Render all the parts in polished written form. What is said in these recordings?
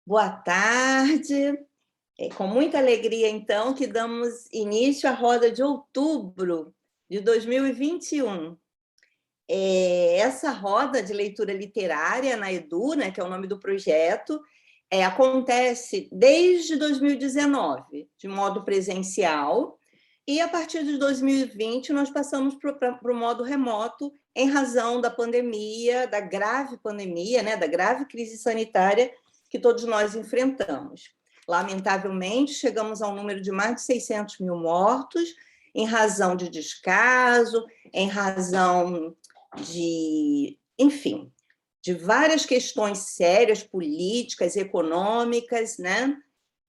Boa tarde. É com muita alegria, então, que damos início à roda de outubro de 2021. Essa roda de leitura literária na Edu, né, que é o nome do projeto, acontece desde 2019, de modo presencial, e a partir de 2020 nós passamos para o modo remoto, em razão da pandemia, da grave pandemia, né, da grave crise sanitária que todos nós enfrentamos. Lamentavelmente, chegamos a um número de mais de 600 mil mortos, em razão de descaso, em razão enfim, de várias questões sérias, políticas, econômicas, né?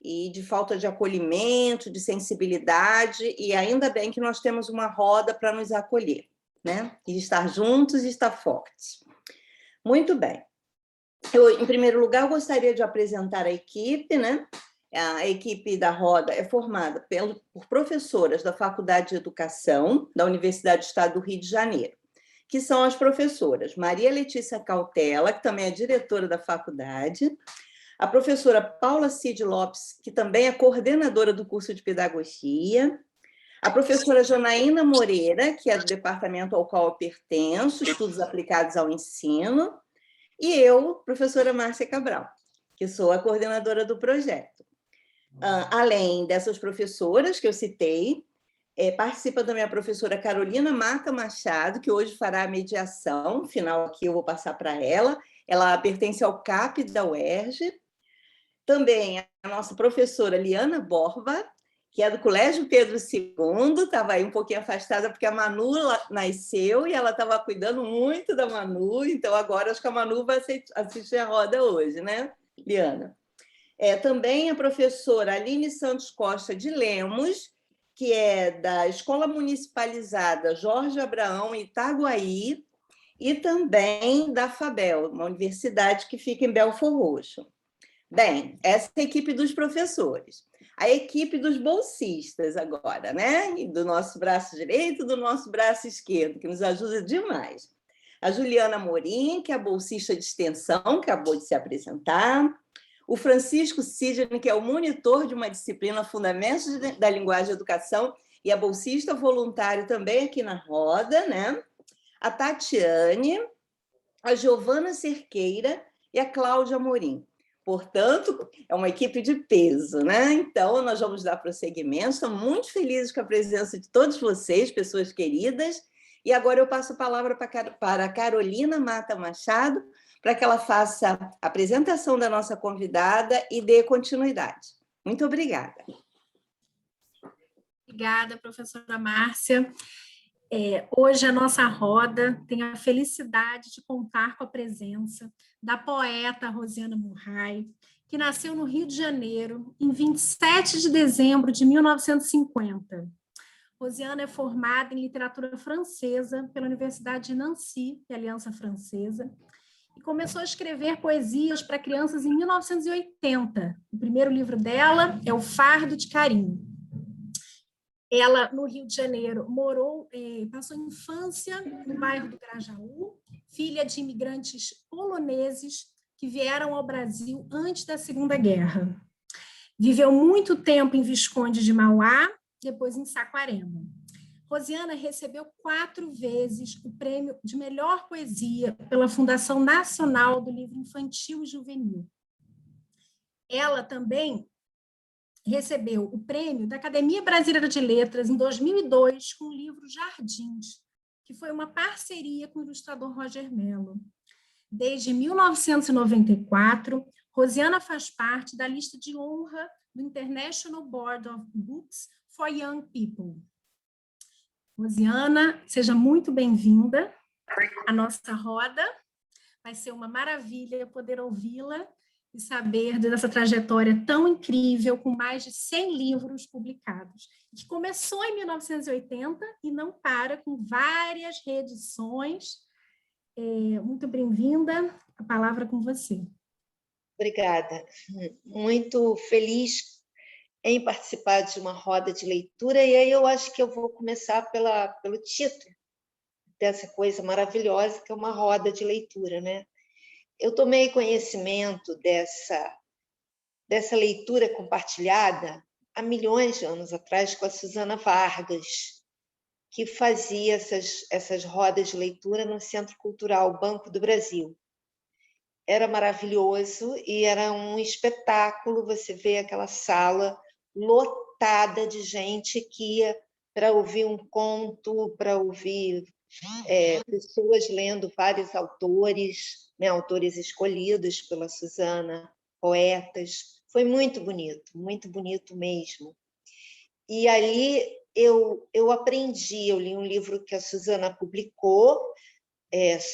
E de falta de acolhimento, de sensibilidade, e ainda bem que nós temos uma roda para nos acolher, né? E estar juntos e estar fortes. Muito bem. Em primeiro lugar, eu gostaria de apresentar a equipe, né? A equipe da roda é formada por professoras da Faculdade de Educação da Universidade do Estado do Rio de Janeiro, que são as professoras Maria Letícia Cautela, que também é diretora da faculdade, a professora Paula Cid Lopes, que também é coordenadora do curso de Pedagogia, a professora Janaína Moreira, que é do departamento ao qual eu pertenço, Estudos Aplicados ao Ensino, e eu, professora Márcia Cabral, que sou a coordenadora do projeto. Além dessas professoras que eu citei, participa também a professora Carolina Mata Machado, que hoje fará a mediação, final aqui eu vou passar para ela. Ela pertence ao CAP da UERJ. Também a nossa professora Liana Borba, que é do Colégio Pedro II, estava aí um pouquinho afastada porque a Manu nasceu e ela estava cuidando muito da Manu, então agora acho que a Manu vai assistir a roda hoje, né, Liana? Também a professora Aline Santos Costa de Lemos, que é da Escola Municipalizada Jorge Abraão, em Itaguaí, e também da FABEL, uma universidade que fica em Belford Roxo. Bem, essa é a equipe dos professores. A equipe dos bolsistas agora, né? Do nosso braço direito e do nosso braço esquerdo, que nos ajuda demais. A Juliana Morim, que é a bolsista de extensão, que acabou de se apresentar. O Francisco Sidney, que é o monitor de uma disciplina Fundamentos da Linguagem e Educação, e é bolsista voluntário também aqui na roda, né? A Tatiane, a Giovana Cerqueira e a Cláudia Morim. Portanto, é uma equipe de peso, né? Então, nós vamos dar prosseguimento. Estamos muito felizes com a presença de todos vocês, pessoas queridas. E agora eu passo a palavra para a Carolina Mata Machado, para que ela faça a apresentação da nossa convidada e dê continuidade. Muito obrigada. Obrigada, professora Márcia. Hoje a nossa roda tem a felicidade de contar com a presença da poeta Rosiana Murray, que nasceu no Rio de Janeiro em 27 de dezembro de 1950. Rosiana é formada em literatura francesa pela Universidade de Nancy, que é a Aliança Francesa, e começou a escrever poesias para crianças em 1980. O primeiro livro dela é O Fardo de Carinho. Ela, no Rio de Janeiro, passou a infância no bairro do Grajaú, filha de imigrantes poloneses que vieram ao Brasil antes da Segunda Guerra. Viveu muito tempo em Visconde de Mauá, depois em Saquarema. Rosiana recebeu 4 vezes o prêmio de melhor poesia pela Fundação Nacional do Livro Infantil e Juvenil. Ela também recebeu o prêmio da Academia Brasileira de Letras em 2002 com o livro Jardins, que foi uma parceria com o ilustrador Roger Mello. Desde 1994, Rosiana faz parte da lista de honra do International Board of Books for Young People. Rosiana, seja muito bem-vinda à nossa roda. Vai ser uma maravilha poder ouvi-la e saber dessa trajetória tão incrível, com mais de 100 livros publicados, que começou em 1980 e não para, com várias reedições. Muito bem-vinda, a palavra é com você. Obrigada. Muito feliz em participar de uma roda de leitura, e aí eu acho que eu vou começar pelo título dessa coisa maravilhosa que é uma roda de leitura, né? Eu tomei conhecimento dessa dessa leitura compartilhada há milhões de anos atrás com a Susana Vargas, que fazia essas rodas de leitura no Centro Cultural Banco do Brasil. Era maravilhoso e era um espetáculo você vê aquela sala lotada de gente que ia para ouvir um conto, para ouvir pessoas lendo vários autores, né, autores escolhidos pela Susana, poetas. Foi muito bonito mesmo. E ali eu aprendi, eu li um livro que a Susana publicou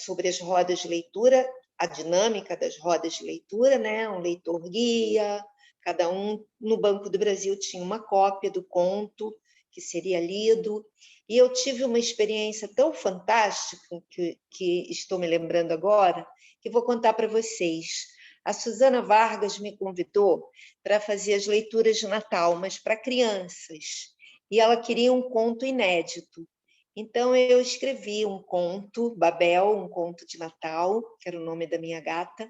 sobre as rodas de leitura, a dinâmica das rodas de leitura, né? Um leitor guia, cada um no Banco do Brasil tinha uma cópia do conto que seria lido, e eu tive uma experiência tão fantástica que estou me lembrando agora, que vou contar para vocês. A Susana Vargas me convidou para fazer as leituras de Natal, mas para crianças, e ela queria um conto inédito. Então, eu escrevi um conto, Babel, um conto de Natal, que era o nome da minha gata,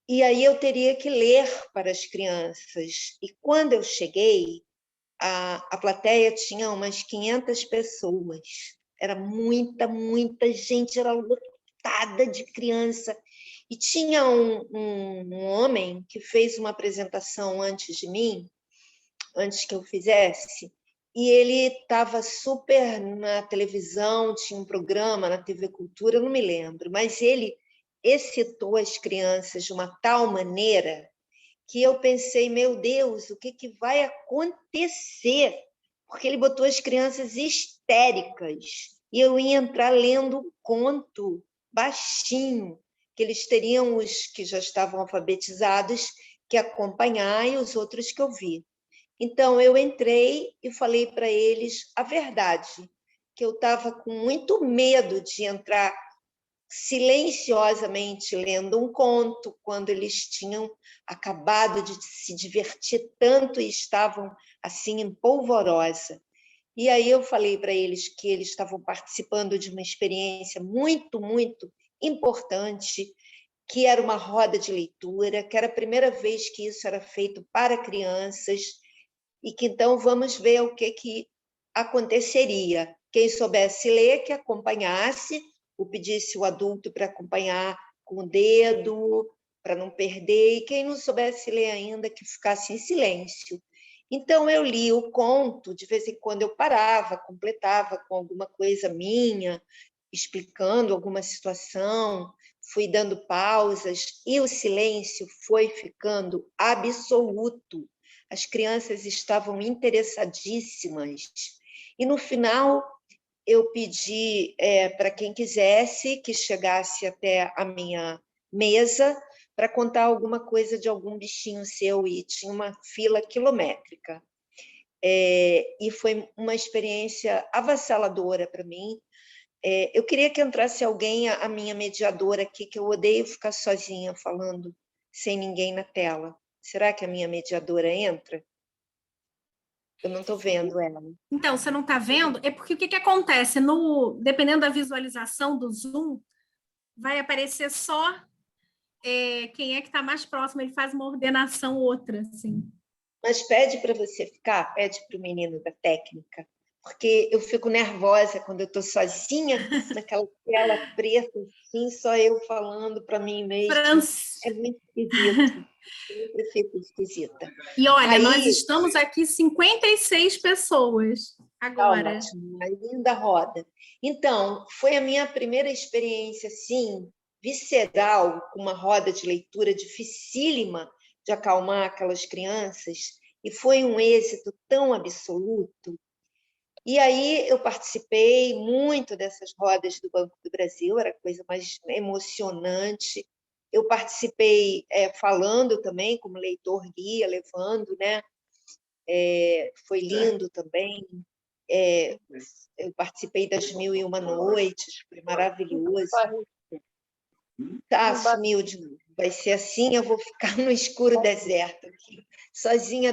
e aí eu teria que ler para as crianças. E quando eu cheguei, a plateia tinha umas 500 pessoas. Era muita gente, era lotada de criança. E tinha um homem que fez uma apresentação antes de mim, antes que eu fizesse, e ele estava super na televisão, tinha um programa na TV Cultura, eu não me lembro, mas ele excitou as crianças de uma tal maneira que eu pensei, meu Deus, o que vai acontecer? Porque ele botou as crianças histéricas e eu ia entrar lendo um conto baixinho, que eles teriam, os que já estavam alfabetizados, que acompanhar e os outros que ouvir. Então, eu entrei e falei para eles a verdade, que eu estava com muito medo de entrar silenciosamente lendo um conto, quando eles tinham acabado de se divertir tanto e estavam assim em polvorosa. E aí eu falei para eles que eles estavam participando de uma experiência muito importante, que era uma roda de leitura, que era a primeira vez que isso era feito para crianças, e que então vamos ver o que aconteceria. Quem soubesse ler, que acompanhasse, ou pedisse o adulto para acompanhar com o dedo, para não perder, e quem não soubesse ler ainda, que ficasse em silêncio. Então, eu li o conto, de vez em quando eu parava, completava com alguma coisa minha, explicando alguma situação, fui dando pausas, e o silêncio foi ficando absoluto. As crianças estavam interessadíssimas. E, no final, eu pedi para quem quisesse que chegasse até a minha mesa para contar alguma coisa de algum bichinho seu, e tinha uma fila quilométrica. E foi uma experiência avassaladora para mim. Eu queria que entrasse alguém, a minha mediadora aqui, que eu odeio ficar sozinha falando, sem ninguém na tela. Será que a minha mediadora entra? Eu não estou vendo ela. Então, você não está vendo? É porque o que acontece? Dependendo da visualização do Zoom, vai aparecer só quem é que está mais próximo, ele faz uma ordenação outra, assim. Mas pede para você ficar, pede para o menino da técnica, porque eu fico nervosa quando eu estou sozinha naquela tela preta, assim, só eu falando para mim mesma. É muito esquisito. Eu sempre fico esquisita. E olha, nós estamos aqui 56 pessoas agora. Ótimo, uma linda roda. Então, foi a minha primeira experiência, assim, visceral, com uma roda de leitura dificílima de acalmar aquelas crianças, e foi um êxito tão absoluto. E aí eu participei muito dessas rodas do Banco do Brasil, era a coisa mais emocionante. Eu participei falando também, como leitor guia, levando, né? Foi lindo também. Eu participei das 1001 Noites, foi maravilhoso. Sumiu de novo. Vai ser assim, eu vou ficar no escuro deserto aqui, sozinha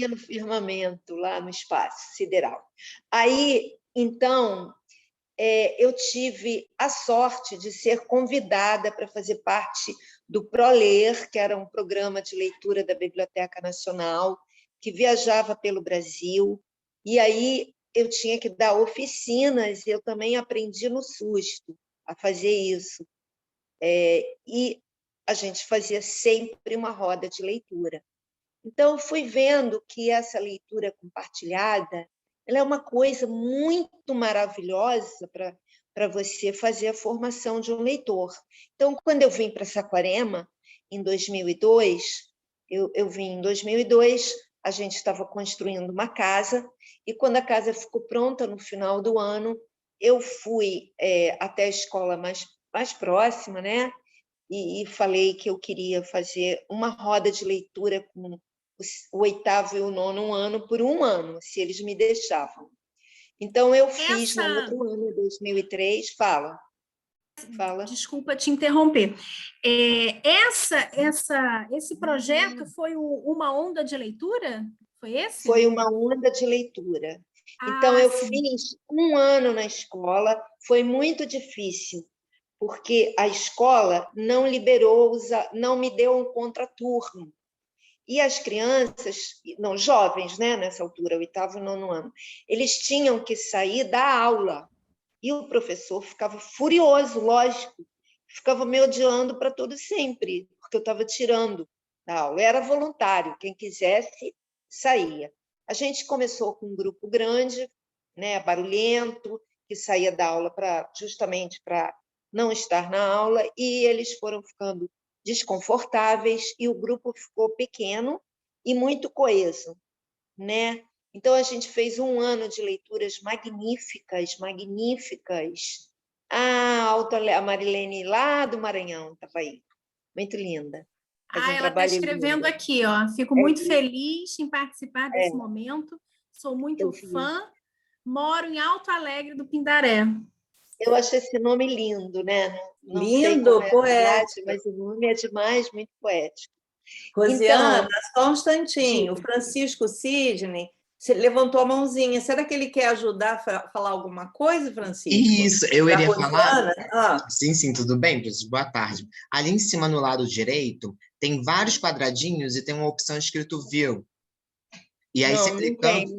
no firmamento, lá no espaço sideral. Aí, então, eu tive a sorte de ser convidada para fazer parte do ProLer, que era um programa de leitura da Biblioteca Nacional, que viajava pelo Brasil, e aí eu tinha que dar oficinas, e eu também aprendi no susto a fazer isso. E a gente fazia sempre uma roda de leitura. Então, eu fui vendo que essa leitura compartilhada ela é uma coisa muito maravilhosa para você fazer a formação de um leitor. Então, quando eu vim para Saquarema, em 2002, eu vim em 2002, a gente estava construindo uma casa, e quando a casa ficou pronta no final do ano, eu fui até a escola mais próxima, né? E falei que eu queria fazer uma roda de leitura com o 8º e o 9º ano por um ano, se eles me deixavam. Então, eu fiz no outro ano, 2003, fala. Desculpa te interromper. Esse projeto foi uma onda de leitura? Foi esse? Foi uma onda de leitura. Então, eu fiz um ano na escola, foi muito difícil, porque a escola não liberou, não me deu um contraturno. E as crianças, não, jovens, né, nessa altura, 8º e 9º ano, eles tinham que sair da aula. E o professor ficava furioso, lógico, ficava me odiando para todo sempre, porque eu estava tirando da aula. Era voluntário, quem quisesse saía. A gente começou com um grupo grande, né, barulhento, que saía da aula justamente para não estar na aula, e eles foram ficando desconfortáveis, e o grupo ficou pequeno e muito coeso, né? Então, a gente fez um ano de leituras magníficas, magníficas. A Marilene, lá do Maranhão, estava aí, muito linda. Ela está escrevendo aqui, ó. Fico muito feliz em participar desse momento, sou muito fã, moro em Alto Alegre do Pindaré. Eu acho esse nome lindo, né? Não lindo, sei poético. Mas o nome é demais, muito poético. Rosiana, então, só um instantinho. O Francisco Sidney você levantou a mãozinha. Será que ele quer ajudar a falar alguma coisa, Francisco? Isso, eu iria falar. Sim, tudo bem, professor? Boa tarde. Ali em cima, no lado direito, tem vários quadradinhos e tem uma opção escrito View. E aí, você clicando...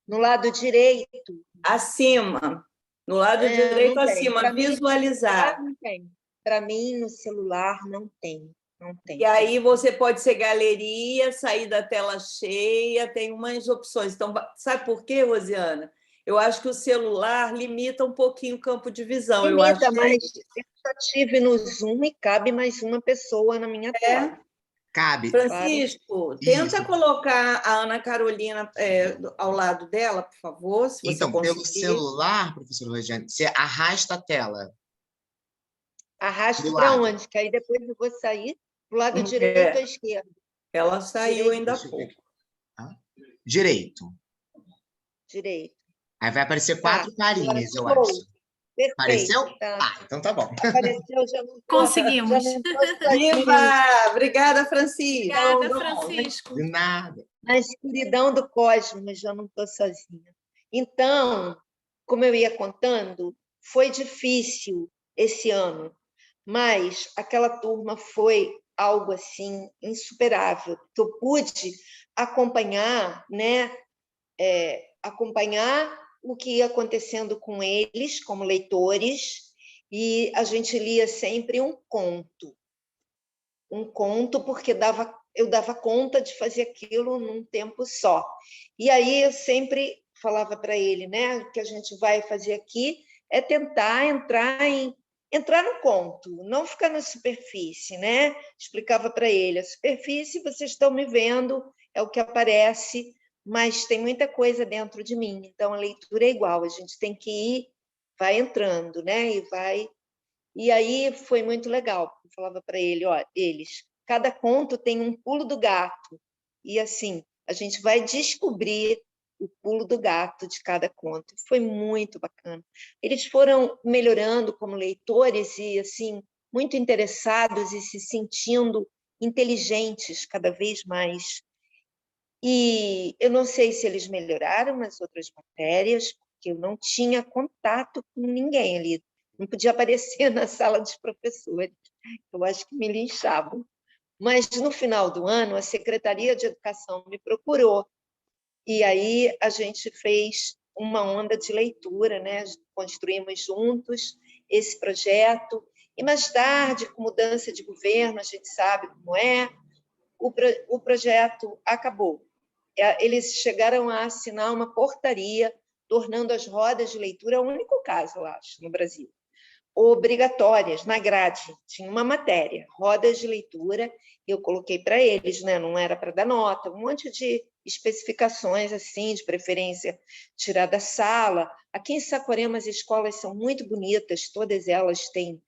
No lado direito. Acima. No lado direito, acima. Visualizar. Não tem. Para mim, no celular, não tem. Não tem. E aí você pode ser galeria, sair da tela cheia, tem umas opções. Então, sabe por quê, Rosiana? Eu acho que o celular limita um pouquinho o campo de visão. Limita, mas eu só tive no Zoom e cabe mais uma pessoa na minha tela. Cabe. Francisco, tenta colocar a Ana Carolina ao lado dela, por favor, se você então, conseguir. Pelo celular, professora Rosiana, você arrasta a tela. Arrasta para onde? Que aí depois eu vou sair do lado direito ou esquerdo? Ela saiu ainda há pouco. Direito. Aí vai aparecer 4 carinhas, eu acho. Perfeito. Apareceu? Tá. Então tá bom. Apareceu, já não tô, conseguimos. Já não tô Viva! Obrigada, Francisco. Obrigada, Francisco. De nada. Na escuridão do cosmos, já não estou sozinha. Então, como eu ia contando, foi difícil esse ano, mas aquela turma foi algo assim insuperável, que eu pude acompanhar, né? Acompanhar o que ia acontecendo com eles, como leitores, e a gente lia sempre um conto, porque eu dava conta de fazer aquilo num tempo só. E aí eu sempre falava para ele, né, que a gente vai fazer aqui é tentar entrar no conto, não ficar na superfície, né? Explicava para ele, a superfície vocês estão me vendo, é o que aparece, mas tem muita coisa dentro de mim, então a leitura é igual, a gente tem que ir, vai entrando, né? E aí foi muito legal, eu falava para ele, cada conto tem um pulo do gato, e assim, a gente vai descobrir o pulo do gato de cada conto. Foi muito bacana. Eles foram melhorando como leitores e assim, muito interessados e se sentindo inteligentes cada vez mais. E eu não sei se eles melhoraram nas outras matérias, porque eu não tinha contato com ninguém ali, não podia aparecer na sala dos professores, eu acho que me linchavam. Mas, no final do ano, a Secretaria de Educação me procurou, e aí a gente fez uma onda de leitura, né? Construímos juntos esse projeto, e mais tarde, com mudança de governo, a gente sabe como é, o projeto acabou. Eles chegaram a assinar uma portaria tornando as rodas de leitura o único caso, eu acho, no Brasil, obrigatórias, na grade. Tinha uma matéria, rodas de leitura, e eu coloquei para eles, né? Não era para dar nota, um monte de especificações, assim, de preferência tirar da sala. Aqui em Saquarema as escolas são muito bonitas, todas elas têm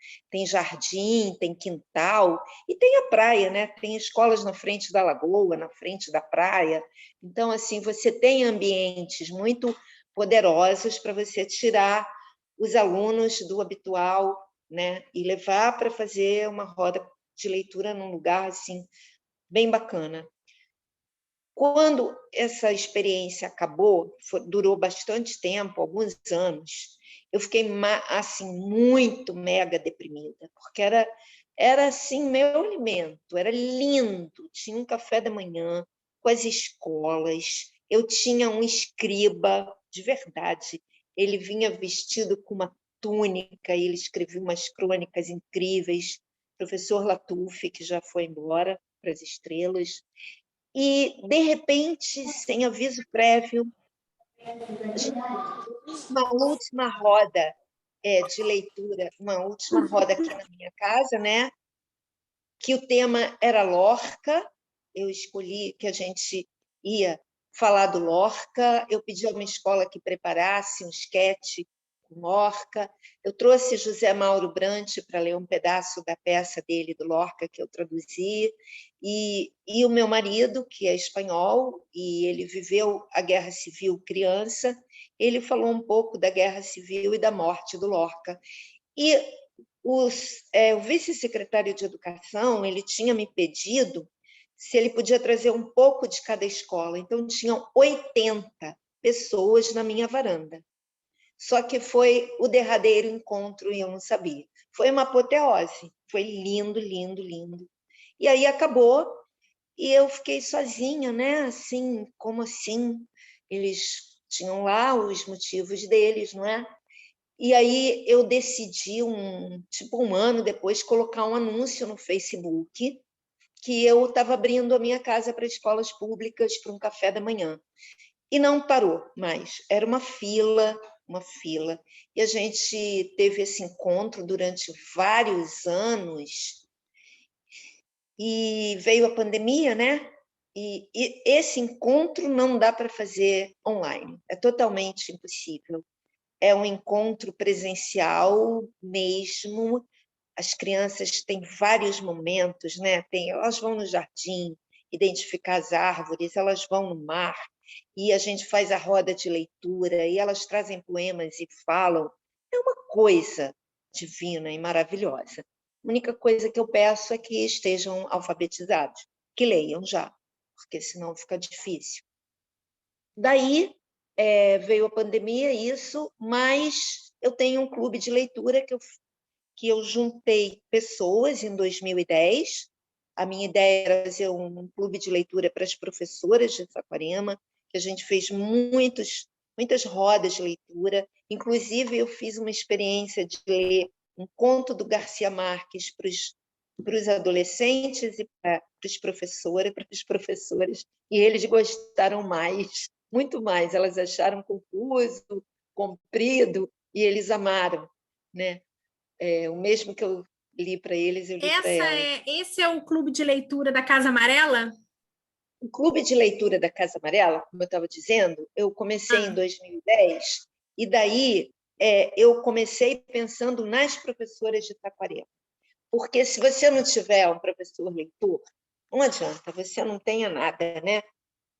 jardim, tem quintal, e tem a praia, né? Tem escolas na frente da lagoa, na frente da praia. Então, assim, você tem ambientes muito poderosos para você tirar os alunos do habitual, né, e levar para fazer uma roda de leitura num lugar assim bem bacana. Quando essa experiência acabou, durou bastante tempo, alguns anos, eu fiquei assim muito mega deprimida, porque era assim meu alimento, era lindo, tinha um café da manhã com as escolas, eu tinha um escriba de verdade, ele vinha vestido com uma túnica e ele escrevia umas crônicas incríveis, professor Latuf, que já foi embora para as estrelas. E, de repente, sem aviso prévio, a gente fez uma última roda de leitura, uma última roda aqui na minha casa, né? Que o tema era Lorca. Eu escolhi que a gente ia falar do Lorca. Eu pedi a uma escola que preparasse um esquete com Lorca. Eu trouxe José Mauro Brant para ler um pedaço da peça dele, do Lorca, que eu traduzi. E o meu marido, que é espanhol, e ele viveu a Guerra Civil criança, ele falou um pouco da Guerra Civil e da morte do Lorca. E o vice-secretário de Educação, ele tinha me pedido se ele podia trazer um pouco de cada escola. Então, tinham 80 pessoas na minha varanda. Só que foi o derradeiro encontro e eu não sabia. Foi uma apoteose, foi lindo, lindo, lindo. E aí acabou e eu fiquei sozinha, né? Assim, como assim? Eles tinham lá os motivos deles, não é? E aí eu decidi, tipo um ano depois, colocar um anúncio no Facebook que eu estava abrindo a minha casa para escolas públicas para um café da manhã. E não parou mais. Era uma fila. E a gente teve esse encontro durante vários anos. E veio a pandemia, né? E esse encontro não dá para fazer online. É totalmente impossível. É um encontro presencial mesmo. As crianças têm vários momentos, né? Elas vão no jardim identificar as árvores, elas vão no mar, e a gente faz a roda de leitura, e elas trazem poemas e falam. É uma coisa divina e maravilhosa. A única coisa que eu peço é que estejam alfabetizados, que leiam já, porque senão fica difícil. Daí veio a pandemia, isso, mas eu tenho um clube de leitura que eu juntei pessoas em 2010. A minha ideia era fazer um clube de leitura para as professoras de Saquarema, que a gente fez muitas rodas de leitura. Inclusive, eu fiz uma experiência de ler um conto do Garcia Marques para os adolescentes e para os professores, e eles gostaram mais, muito mais. Elas acharam confuso, comprido, e eles amaram, né? O mesmo que eu li para eles, eu li para elas. Esse é o clube de leitura da Casa Amarela? O clube de leitura da Casa Amarela, como eu estava dizendo, eu comecei em 2010, e daí eu comecei pensando nas professoras de Saquarema. Porque se você não tiver um professor leitor, não adianta, você não tenha nada, né?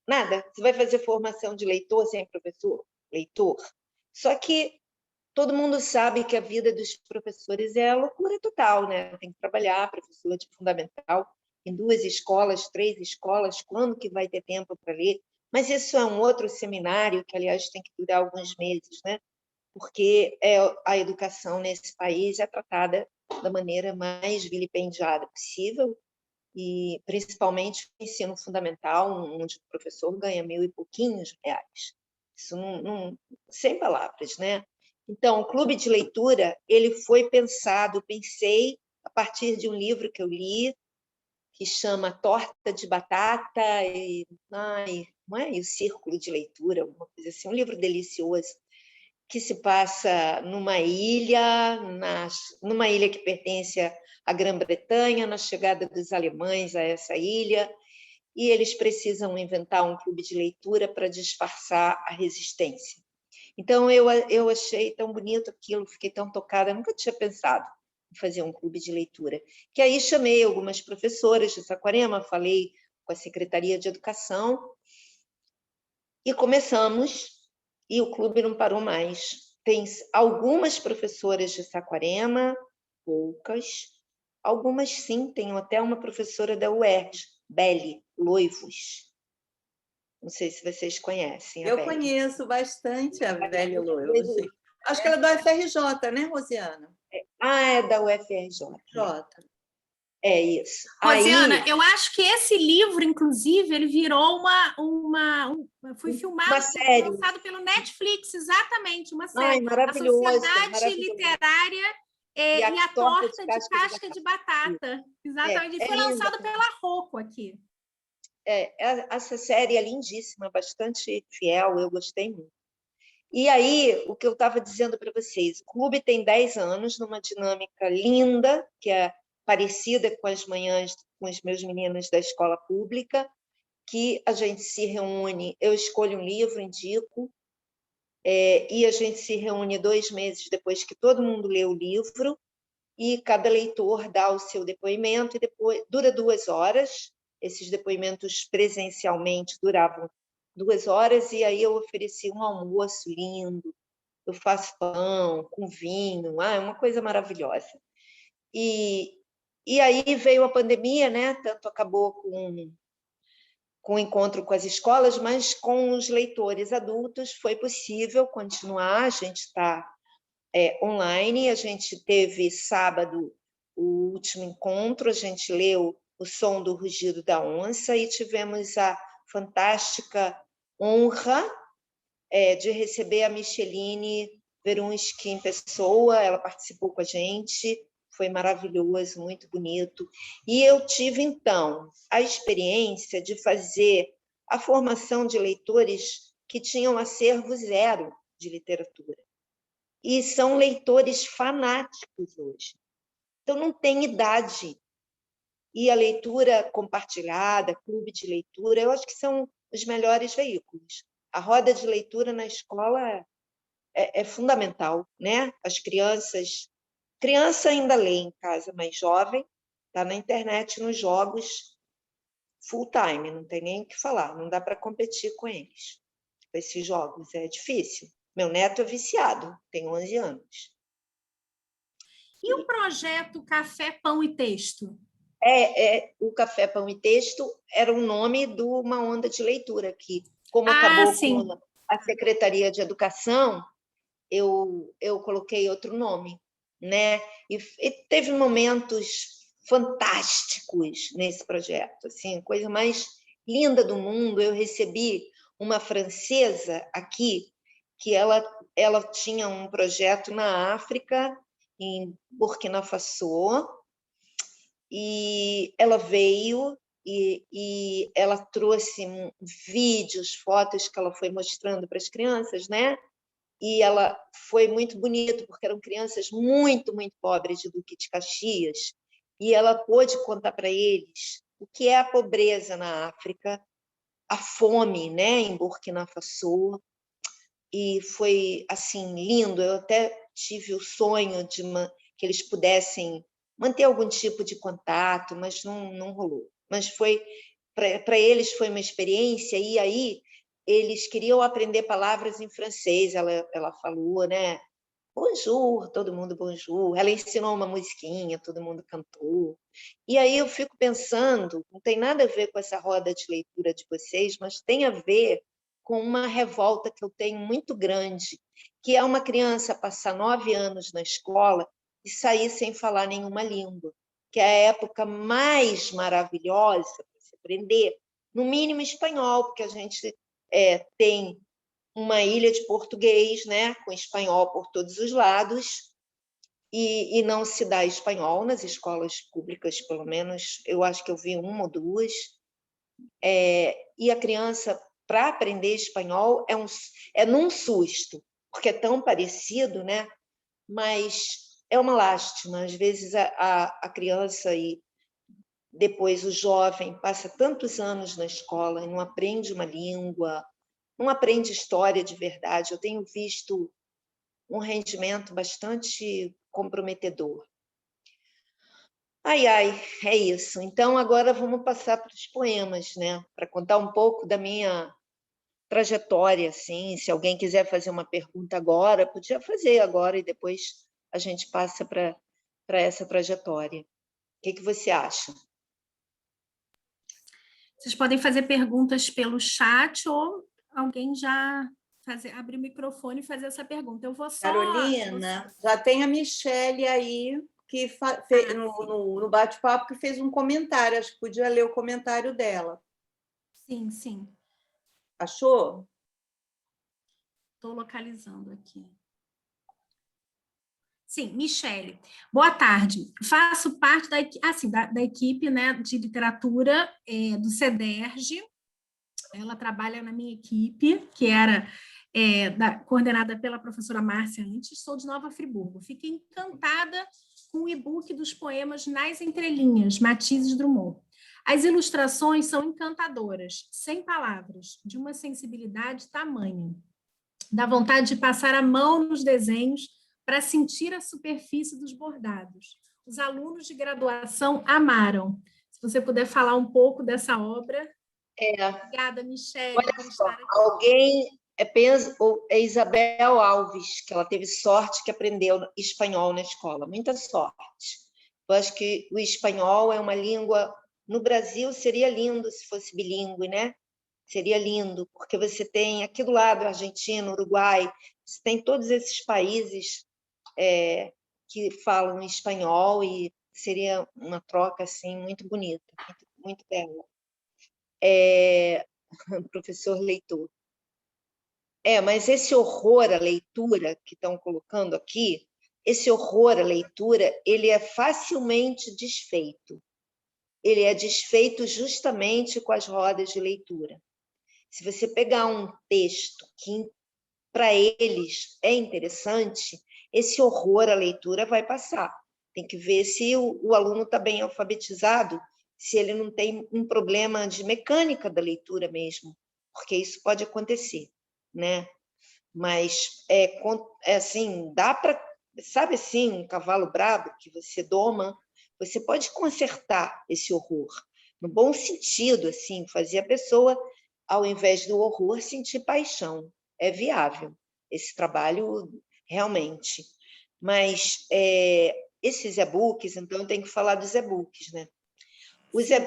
Nada. Você vai fazer formação de leitor sem professor leitor. Só que todo mundo sabe que a vida dos professores é a loucura total, né? Tem que trabalhar, professor de fundamental, em 2 escolas, 3 escolas, quando que vai ter tempo para ler? Mas isso é um outro seminário, que, aliás, tem que durar alguns meses, né? Porque a educação nesse país é tratada da maneira mais vilipendiada possível, e principalmente o ensino fundamental, onde o professor ganha 1.000 e pouquinhos reais. Isso sem palavras, né? Então, o clube de leitura ele foi pensei a partir de um livro que eu li, que chama Torta de Batata e o Círculo de Leitura, alguma coisa assim, um livro delicioso, que se passa numa ilha que pertence à Grã-Bretanha, na chegada dos alemães a essa ilha, e eles precisam inventar um clube de leitura para disfarçar a resistência. Então, eu achei tão bonito aquilo, fiquei tão tocada, nunca tinha pensado em fazer um clube de leitura. Que aí chamei algumas professoras de Saquarema, falei com a Secretaria de Educação, e começamos, e o clube não parou mais. Tem algumas professoras de Saquarema, poucas, algumas sim, tenho até uma professora da UERJ, Beli Loivos. Não sei se vocês conhecem a Eu Beli. conheço bastante a Beli Loivos. Acho que ela é da UFRJ, né, Rosiana? É da UFRJ. Jota. É isso. Rosiana, eu acho que esse livro, inclusive, ele virou foi filmado, uma série, lançado pelo Netflix, exatamente, uma série. Maravilhoso, A Sociedade maravilhoso. Literária e a Torta de Casca de Batata. Exatamente. E foi lançado pela Rocco aqui. Essa série é lindíssima, bastante fiel, eu gostei muito. E aí, o que eu estava dizendo para vocês, o clube tem 10 anos, numa dinâmica linda, que é parecida com as manhãs com os meus meninos da escola pública, que a gente se reúne, eu escolho um livro, indico, e a gente se reúne 2 meses depois que todo mundo lê o livro, e cada leitor dá o seu depoimento, e depois dura 2 horas. Esses depoimentos presencialmente duravam 2 horas, e aí eu ofereci um almoço lindo, eu faço pão com vinho, é uma coisa maravilhosa. E aí veio a pandemia, né? Tanto acabou com o encontro com as escolas, mas com os leitores adultos foi possível continuar. A gente está online, a gente teve sábado o último encontro, a gente leu O Som do Rugido da Onça e tivemos a fantástica honra de receber a Micheline Verunski em pessoa, ela participou com a gente, foi maravilhoso, muito bonito. E eu tive, então, a experiência de fazer a formação de leitores que tinham acervo zero de literatura. E são leitores fanáticos hoje. Então, não tem idade. E a leitura compartilhada, clube de leitura, eu acho que são os melhores veículos. A roda de leitura na escola é fundamental, né? As criança ainda lê em casa, mas jovem está na internet, nos jogos, full time, não tem nem o que falar, não dá para competir com eles. Esses jogos é difícil. Meu neto é viciado, tem 11 anos. E o projeto Café, Pão e Texto? O Café, Pão e Texto era o nome de uma onda de leitura que, como acabou com a Secretaria de Educação, eu coloquei outro nome, né? E teve momentos fantásticos nesse projeto, assim, a coisa mais linda do mundo. Eu recebi uma francesa aqui que ela tinha um projeto na África, em Burkina Faso, e ela veio e ela trouxe vídeos, fotos que ela foi mostrando para as crianças, né? E ela foi muito bonito, porque eram crianças muito, muito pobres de Duque de Caxias, e ela pôde contar para eles o que é a pobreza na África, a fome, né, em Burkina Faso, e foi assim lindo. Eu até tive o sonho de que eles pudessem manter algum tipo de contato, mas não rolou. Mas foi para eles foi uma experiência, e aí eles queriam aprender palavras em francês, ela falou, né? bonjour, todo mundo bonjour. Ela ensinou uma musiquinha, todo mundo cantou. E aí eu fico pensando, não tem nada a ver com essa roda de leitura de vocês, mas tem a ver com uma revolta que eu tenho muito grande, que é uma criança passar 9 anos na escola e sair sem falar nenhuma língua, que é a época mais maravilhosa para se aprender, no mínimo espanhol, porque a gente tem uma ilha de português, né, com espanhol por todos os lados, e não se dá espanhol nas escolas públicas, pelo menos, eu acho que eu vi uma ou duas. E a criança, para aprender espanhol, é num susto, porque é tão parecido, né? Mas é uma lástima. Às vezes a criança e depois o jovem passa tantos anos na escola e não aprende uma língua, não aprende história de verdade. Eu tenho visto um rendimento bastante comprometedor. Ai, é isso. Então, agora vamos passar para os poemas, né? Para contar um pouco da minha trajetória, assim. Se alguém quiser fazer uma pergunta agora, podia fazer agora e depois a gente passa para essa trajetória. O que você acha? Vocês podem fazer perguntas pelo chat ou alguém já abrir o microfone e fazer essa pergunta. Eu vou só... Carolina, já tem a Michele aí, que no bate-papo, que fez um comentário. Acho que podia ler o comentário dela. Sim, sim. Achou? Estou localizando aqui. Sim, Michele. Boa tarde. Faço parte da equipe, né, de literatura do CEDERJ. Ela trabalha na minha equipe, que era coordenada pela professora Márcia antes. Sou de Nova Friburgo. Fiquei encantada com o e-book dos poemas Nas Entrelinhas, Matizes Drummond. As ilustrações são encantadoras, sem palavras, de uma sensibilidade tamanha. Dá vontade de passar a mão nos desenhos para sentir a superfície dos bordados. Os alunos de graduação amaram. Se você puder falar um pouco dessa obra. Obrigada, Michele. Olha só, alguém é Isabel Alves, que ela teve sorte que aprendeu espanhol na escola, muita sorte. Eu acho que o espanhol é uma língua... No Brasil seria lindo se fosse bilíngue, né? Seria lindo, porque você tem aqui do lado, Argentina, Uruguai, você tem todos esses países que falam espanhol e seria uma troca assim, muito bonita, muito bela. Professor leitor. Mas esse horror à leitura que estão colocando aqui, esse horror à leitura, ele é facilmente desfeito. Ele é desfeito justamente com as rodas de leitura. Se você pegar um texto que para eles é interessante, esse horror à leitura vai passar. Tem que ver se o aluno está bem alfabetizado, se ele não tem um problema de mecânica da leitura mesmo, porque isso pode acontecer, né? Mas assim, dá para, sabe assim, um cavalo bravo que você doma, você pode consertar esse horror, no bom sentido, assim, fazer a pessoa, ao invés do horror, sentir paixão. É viável esse trabalho, realmente. Mas esses e-books, então, eu tenho que falar dos e-books, né?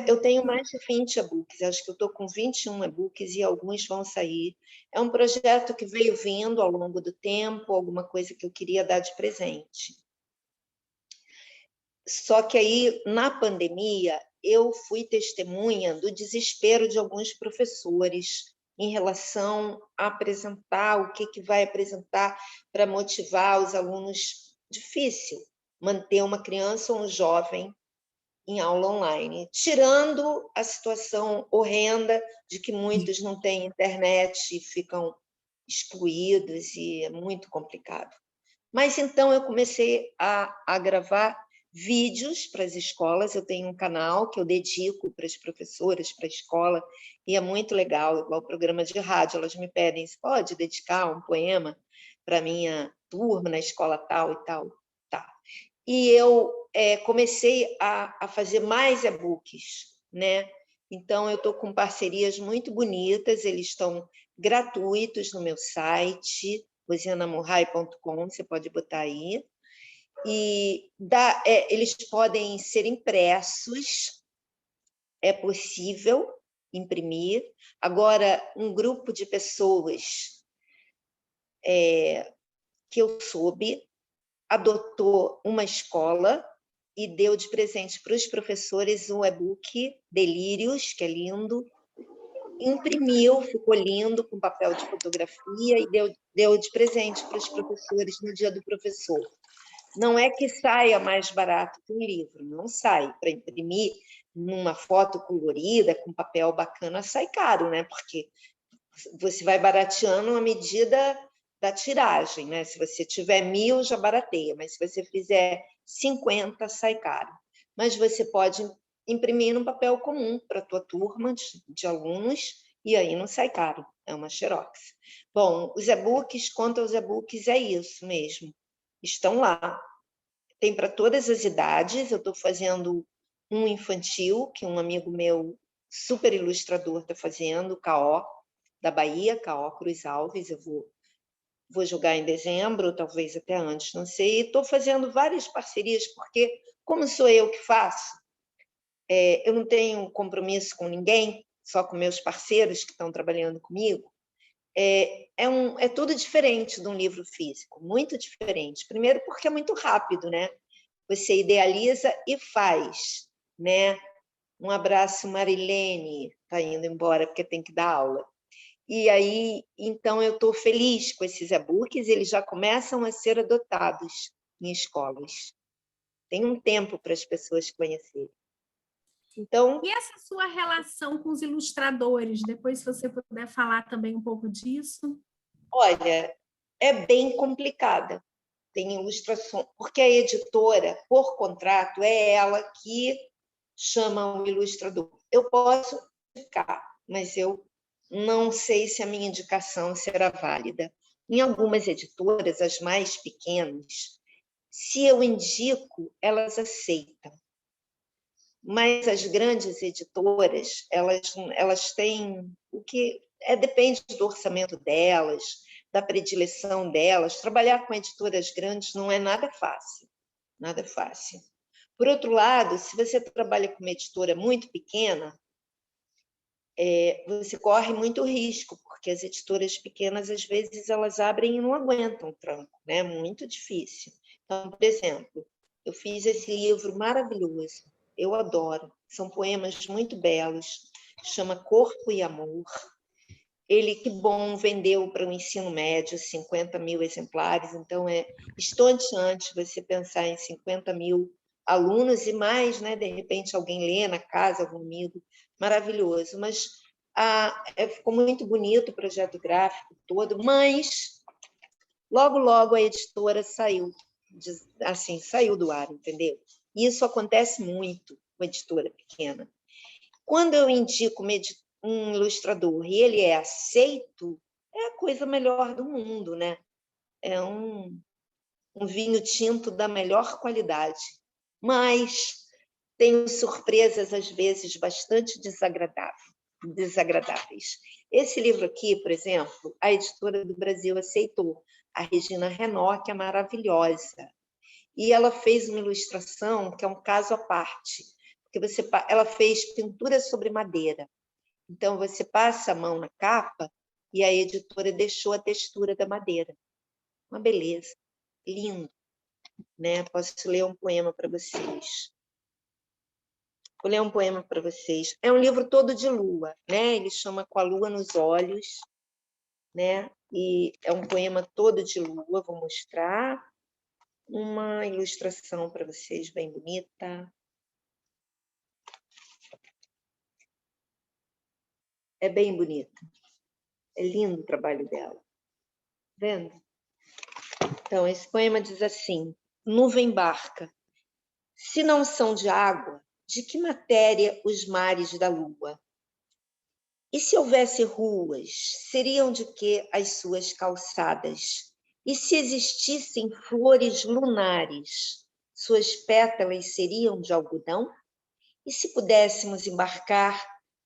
Eu tenho mais de 20 e-books, acho que eu estou com 21 e-books e alguns vão sair. É um projeto que veio vindo ao longo do tempo, alguma coisa que eu queria dar de presente. Só que aí, na pandemia, eu fui testemunha do desespero de alguns professores em relação a apresentar o que vai apresentar para motivar os alunos. Difícil manter uma criança ou um jovem em aula online, tirando a situação horrenda de que muitos não têm internet e ficam excluídos, e é muito complicado. Mas então eu comecei a gravar vídeos para as escolas. Eu tenho um canal que eu dedico para as professoras, para a escola, e é muito legal, igual o programa de rádio, elas me pedem, você pode dedicar um poema para a minha turma na escola tal e tal? Tá. E eu comecei a fazer mais e-books, né? Então, eu estou com parcerias muito bonitas, eles estão gratuitos no meu site, rosianamurray.com, você pode botar aí. E eles podem ser impressos, é possível imprimir. Agora, um grupo de pessoas que eu soube adotou uma escola e deu de presente para os professores um e-book Delírios, que é lindo, imprimiu, ficou lindo, com papel de fotografia, e deu de presente para os professores no dia do professor. Não é que saia mais barato que um livro, não sai. Para imprimir numa foto colorida, com papel bacana, sai caro, né? Porque você vai barateando à medida da tiragem, né? Se você tiver 1000, já barateia, mas se você fizer 50, sai caro. Mas você pode imprimir num papel comum para a tua turma de alunos, e aí não sai caro, é uma xerox. Bom, os e-books, quanto aos e-books, é isso mesmo. Estão lá. Tem para todas as idades. Eu estou fazendo um infantil, que um amigo meu, super ilustrador, está fazendo, K.O., da Bahia, K.O. Cruz Alves. Eu vou jogar em dezembro, talvez até antes, não sei. E estou fazendo várias parcerias, porque, como sou eu que faço, eu não tenho compromisso com ninguém, só com meus parceiros que estão trabalhando comigo. É tudo diferente de um livro físico, muito diferente. Primeiro porque é muito rápido, né? Você idealiza e faz, né? Um abraço, Marilene, está indo embora porque tem que dar aula. E aí, então, eu estou feliz com esses e-books, eles já começam a ser adotados em escolas. Tem um tempo para as pessoas conhecerem. Então, e essa sua relação com os ilustradores? Depois, se você puder falar também um pouco disso. Olha, é bem complicada. Tem ilustração, porque a editora, por contrato, é ela que chama o ilustrador. Eu posso indicar, mas eu não sei se a minha indicação será válida. Em algumas editoras, as mais pequenas, se eu indico, elas aceitam. Mas as grandes editoras, elas têm o que depende do orçamento delas, da predileção delas. Trabalhar com editoras grandes não é nada fácil, nada fácil. Por outro lado, se você trabalha com uma editora muito pequena, você corre muito risco, porque as editoras pequenas, às vezes, elas abrem e não aguentam o tranco, né? Muito difícil. Então, por exemplo, eu fiz esse livro maravilhoso, eu adoro, são poemas muito belos, chama Corpo e Amor. Ele, que bom, vendeu para o ensino médio 50 mil exemplares, então é estonteante você pensar em 50 mil alunos e mais, né? De repente alguém lê na casa, algum amigo, maravilhoso. Mas ficou muito bonito o projeto gráfico todo, mas logo, logo a editora saiu do ar, entendeu? E isso acontece muito com editora pequena. Quando eu indico um ilustrador e ele é aceito, é a coisa melhor do mundo, né? É um vinho tinto da melhor qualidade. Mas tenho surpresas, às vezes, bastante desagradáveis. Esse livro aqui, por exemplo, a editora do Brasil aceitou, a Regina Renault, que é maravilhosa. E ela fez uma ilustração que é um caso à parte, porque ela fez pintura sobre madeira. Então, você passa a mão na capa e a editora deixou a textura da madeira. Uma beleza, lindo, né? Posso ler um poema para vocês. Vou ler um poema para vocês. É um livro todo de lua, né? Ele chama Com a Lua nos Olhos, né? E é um poema todo de lua. Vou mostrar uma ilustração para vocês, bem bonita. É bem bonita. É lindo o trabalho dela. Vendo? Então, esse poema diz assim: Nuvem barca. Se não são de água, de que matéria os mares da lua? E se houvesse ruas, seriam de que as suas calçadas? E se existissem flores lunares, suas pétalas seriam de algodão? E se pudéssemos embarcar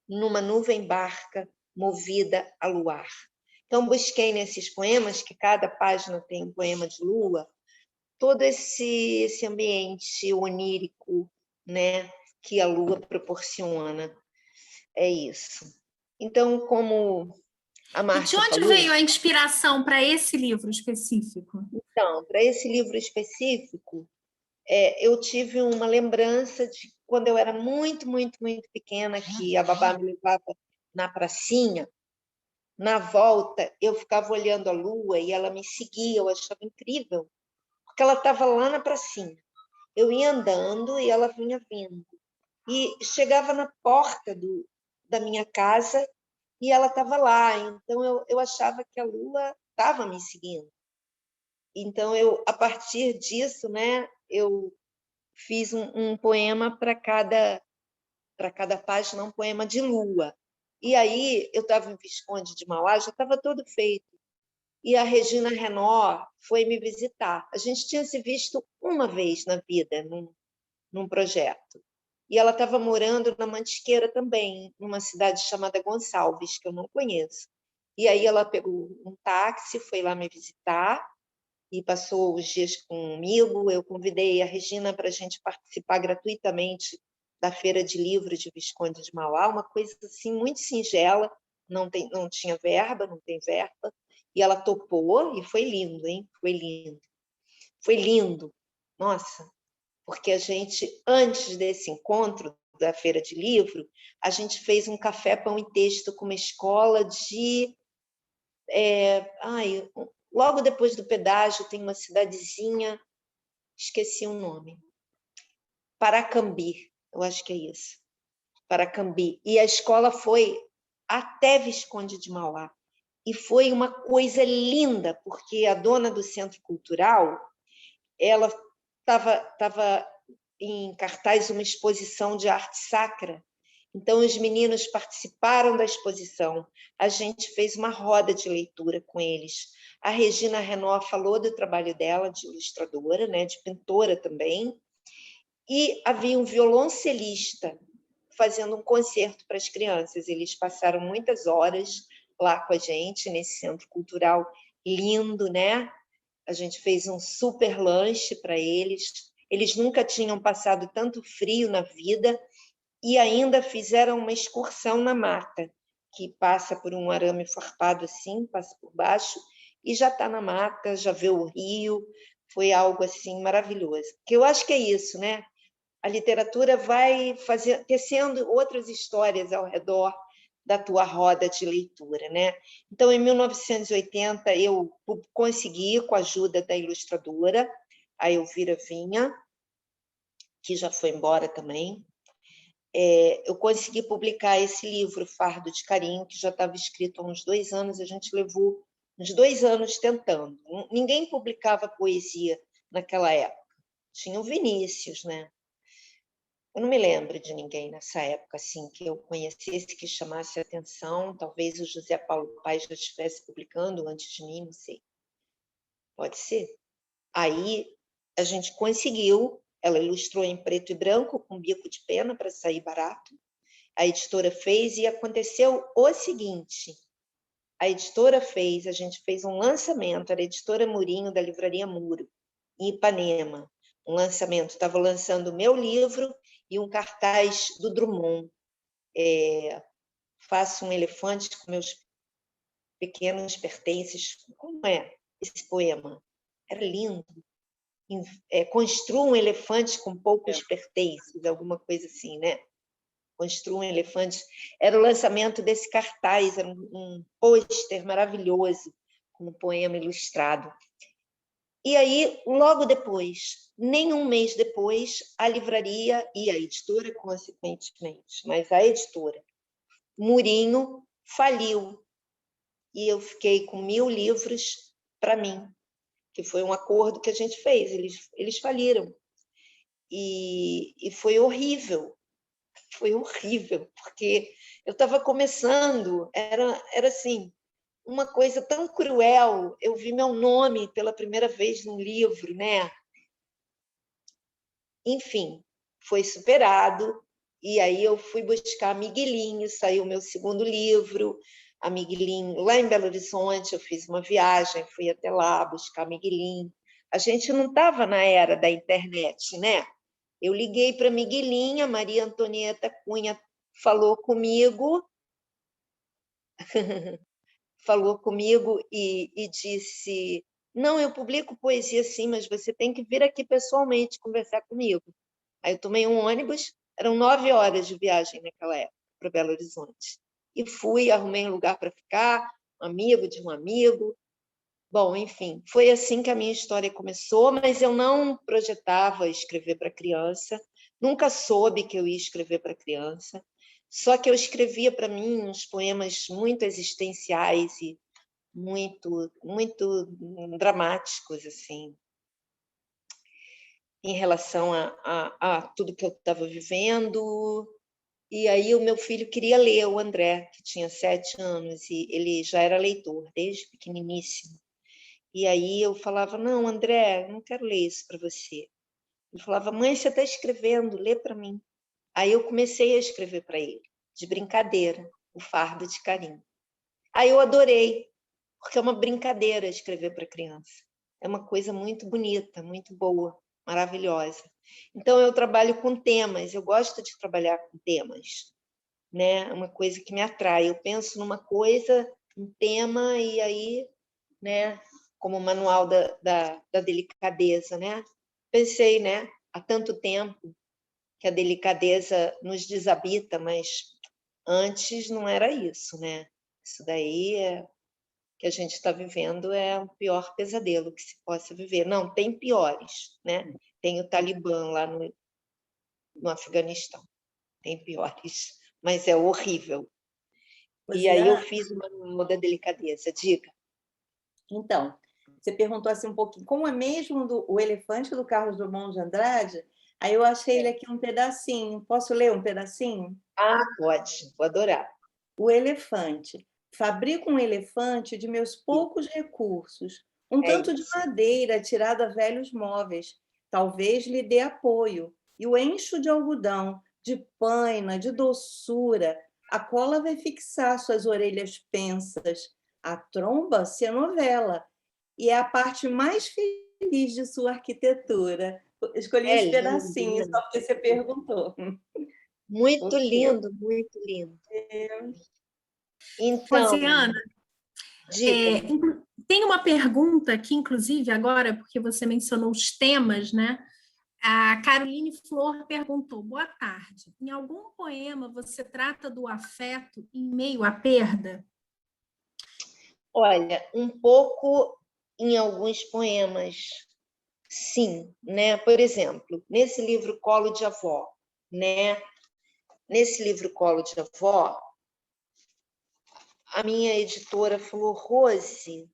numa nuvem barca movida a luar? Então, busquei nesses poemas, que cada página tem um poema de lua, todo esse ambiente onírico, né, que a lua proporciona. É isso. Então, como a Márcia E de onde falou, veio a inspiração para esse livro específico? então, para esse livro específico, eu tive uma lembrança de quando eu era muito, muito, muito pequena, que a babá me levava na pracinha. Na volta, eu ficava olhando a lua e ela me seguia, eu achava incrível, porque ela estava lá na pracinha. Eu ia andando e ela vinha vindo. E chegava na porta da minha casa e ela estava lá. Então, eu achava que a lua estava me seguindo. Então, a partir disso, né, eu fiz um poema para cada página, um poema de lua. E aí, eu estava em Visconde de Mauá, já estava todo feito. E a Regina Renault foi me visitar. A gente tinha se visto uma vez na vida, num projeto. E ela estava morando na Mantiqueira também, numa cidade chamada Gonçalves, que eu não conheço. E aí ela pegou um táxi, foi lá me visitar e passou os dias comigo. Eu convidei a Regina para a gente participar gratuitamente da Feira de Livros de Visconde de Mauá, uma coisa assim muito singela, não tinha verba, não tem verba, e ela topou e foi lindo, hein? Foi lindo. Foi lindo. Nossa, porque a gente, antes desse encontro da Feira de Livro, a gente fez um café, pão e texto com uma escola de... logo depois do pedágio tem uma cidadezinha, esqueci o nome, Paracambi, eu acho que é isso, Paracambi. E a escola foi até Visconde de Mauá. E foi uma coisa linda, porque a dona do Centro Cultural, ela estava em cartaz uma exposição de arte sacra. Então, os meninos participaram da exposição. A gente fez uma roda de leitura com eles. A Regina Renault falou do trabalho dela de ilustradora, né, de pintora também. E havia um violoncelista fazendo um concerto para as crianças. Eles passaram muitas horas lá com a gente, nesse centro cultural lindo, né? A gente fez um super lanche para eles. Eles nunca tinham passado tanto frio na vida e ainda fizeram uma excursão na mata, que passa por um arame farpado assim, passa por baixo, e já está na mata, já vê o rio. Foi algo assim maravilhoso. Que eu acho que é isso, né? A literatura vai tecendo outras histórias ao redor da tua roda de leitura, né? Então, em 1980, eu consegui, com a ajuda da ilustradora, a Elvira Vinha, que já foi embora também, eu consegui publicar esse livro, Fardo de Carinho, que já estava escrito há uns 2 anos. A gente levou uns 2 anos tentando. Ninguém publicava poesia naquela época. Tinha o Vinícius, né? Eu não me lembro de ninguém nessa época assim que eu conhecesse que chamasse a atenção. Talvez o José Paulo Paes já estivesse publicando antes de mim, não sei. Pode ser. Aí a gente conseguiu, ela ilustrou em preto e branco, com bico de pena para sair barato. A editora fez e aconteceu o seguinte: a editora fez, a gente fez um lançamento, era a editora Murinho, da Livraria Muro, em Ipanema. Um lançamento, estava lançando o meu livro e um cartaz do Drummond. Faço um elefante com meus pequenos pertences. Como é esse poema? Era lindo. Construa um elefante com poucos pertences, alguma coisa assim, né? Construa um elefante. Era o lançamento desse cartaz, era um pôster maravilhoso, com um poema ilustrado. E aí, logo depois, nem um mês depois, a livraria e a editora, consequentemente, mas a editora, Murinho, faliu. E eu fiquei com 1000 livros para mim, que foi um acordo que a gente fez. Eles faliram. E foi horrível. Foi horrível, porque eu estava começando, era assim, uma coisa tão cruel. Eu vi meu nome pela primeira vez num livro, né? Enfim, foi superado. E aí eu fui buscar Miguelinho, saiu o meu segundo livro, a Miguelin, lá em Belo Horizonte, eu fiz uma viagem, fui até lá buscar a Miguelin. A gente não estava na era da internet, né? Eu liguei para a Miguelin, a Maria Antonieta Cunha falou comigo, e disse: não, eu publico poesia sim, mas você tem que vir aqui pessoalmente conversar comigo. Aí eu tomei um ônibus, eram 9 horas de viagem naquela época, para Belo Horizonte. E fui, arrumei um lugar para ficar, um amigo de um amigo. Bom, enfim, foi assim que a minha história começou, mas eu não projetava escrever para criança, nunca soube que eu ia escrever para criança, só que eu escrevia para mim uns poemas muito existenciais e muito, muito dramáticos, assim, em relação a tudo que eu estava vivendo. E aí o meu filho queria ler, o André, que tinha 7 anos, e ele já era leitor, desde pequeniníssimo. E aí eu falava: não, André, não quero ler isso para você. Ele falava: mãe, você está escrevendo, lê para mim. Aí eu comecei a escrever para ele, de brincadeira, O Fardo de Carinho. Aí eu adorei, porque é uma brincadeira escrever para criança. É uma coisa muito bonita, muito boa, maravilhosa. Então eu trabalho com temas, eu gosto de trabalhar com temas, né? É uma coisa que me atrai. Eu penso numa coisa, um tema, e aí, né, como o manual da delicadeza, né? Pensei, né, há tanto tempo que a delicadeza nos desabita, mas antes não era isso, né? Isso daí que a gente está vivendo é o pior pesadelo que se possa viver. Não, tem piores, né? Tem o Talibã lá no Afeganistão, tem piores, mas é horrível. E aí eu fiz o manual da delicadeza. Diga. Então, você perguntou assim um pouquinho, como é mesmo o Elefante do Carlos Drummond de Andrade? Aí eu achei ele aqui um pedacinho. Posso ler um pedacinho? Ah, pode, vou adorar. O elefante. Fabrico um elefante de meus poucos recursos, um tanto de madeira tirada a velhos móveis. Talvez lhe dê apoio. E o encho de algodão, de paina, de doçura. A cola vai fixar suas orelhas pensas. A tromba se anovela. E é a parte mais feliz de sua arquitetura. Escolhi esse pedacinho, só porque você perguntou. Muito lindo, muito lindo. Então, Rosiana, tem uma pergunta aqui, inclusive, agora, porque você mencionou os temas, né? A Caroline Flor perguntou: boa tarde. Em algum poema você trata do afeto em meio à perda? Olha, um pouco em alguns poemas, sim, né? Por exemplo, nesse livro Colo de Avó, né? Nesse livro Colo de Avó, a minha editora falou: Rose,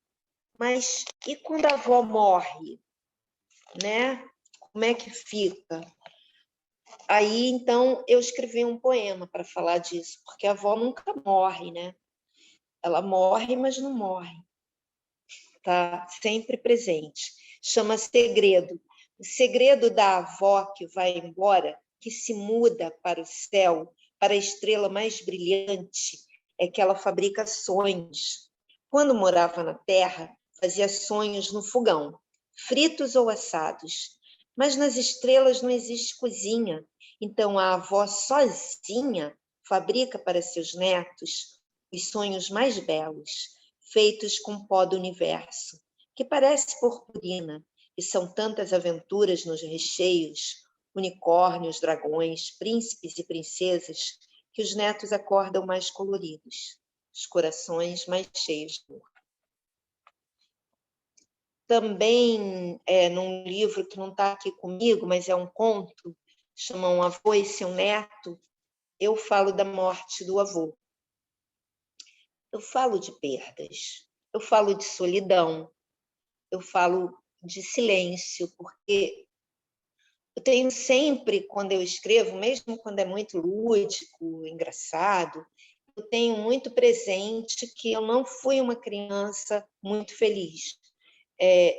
mas e quando a avó morre, né? Como é que fica? Aí, então, eu escrevi um poema para falar disso, porque a avó nunca morre, né? Ela morre, mas não morre. Está sempre presente. Chama Segredo. O segredo da avó que vai embora, que se muda para o céu, para a estrela mais brilhante, é que ela fabrica sonhos. Quando morava na terra, fazia sonhos no fogão, fritos ou assados. Mas nas estrelas não existe cozinha, então a avó sozinha fabrica para seus netos os sonhos mais belos, feitos com pó do universo, que parece purpurina, e são tantas aventuras nos recheios, unicórnios, dragões, príncipes e princesas, que os netos acordam mais coloridos, os corações mais cheios de amor. Também, num livro que não está aqui comigo, mas é um conto, chama Um Avô e Seu Neto, eu falo da morte do avô. Eu falo de perdas, eu falo de solidão, eu falo de silêncio, porque eu tenho sempre, quando eu escrevo, mesmo quando é muito lúdico, engraçado, eu tenho muito presente que eu não fui uma criança muito feliz.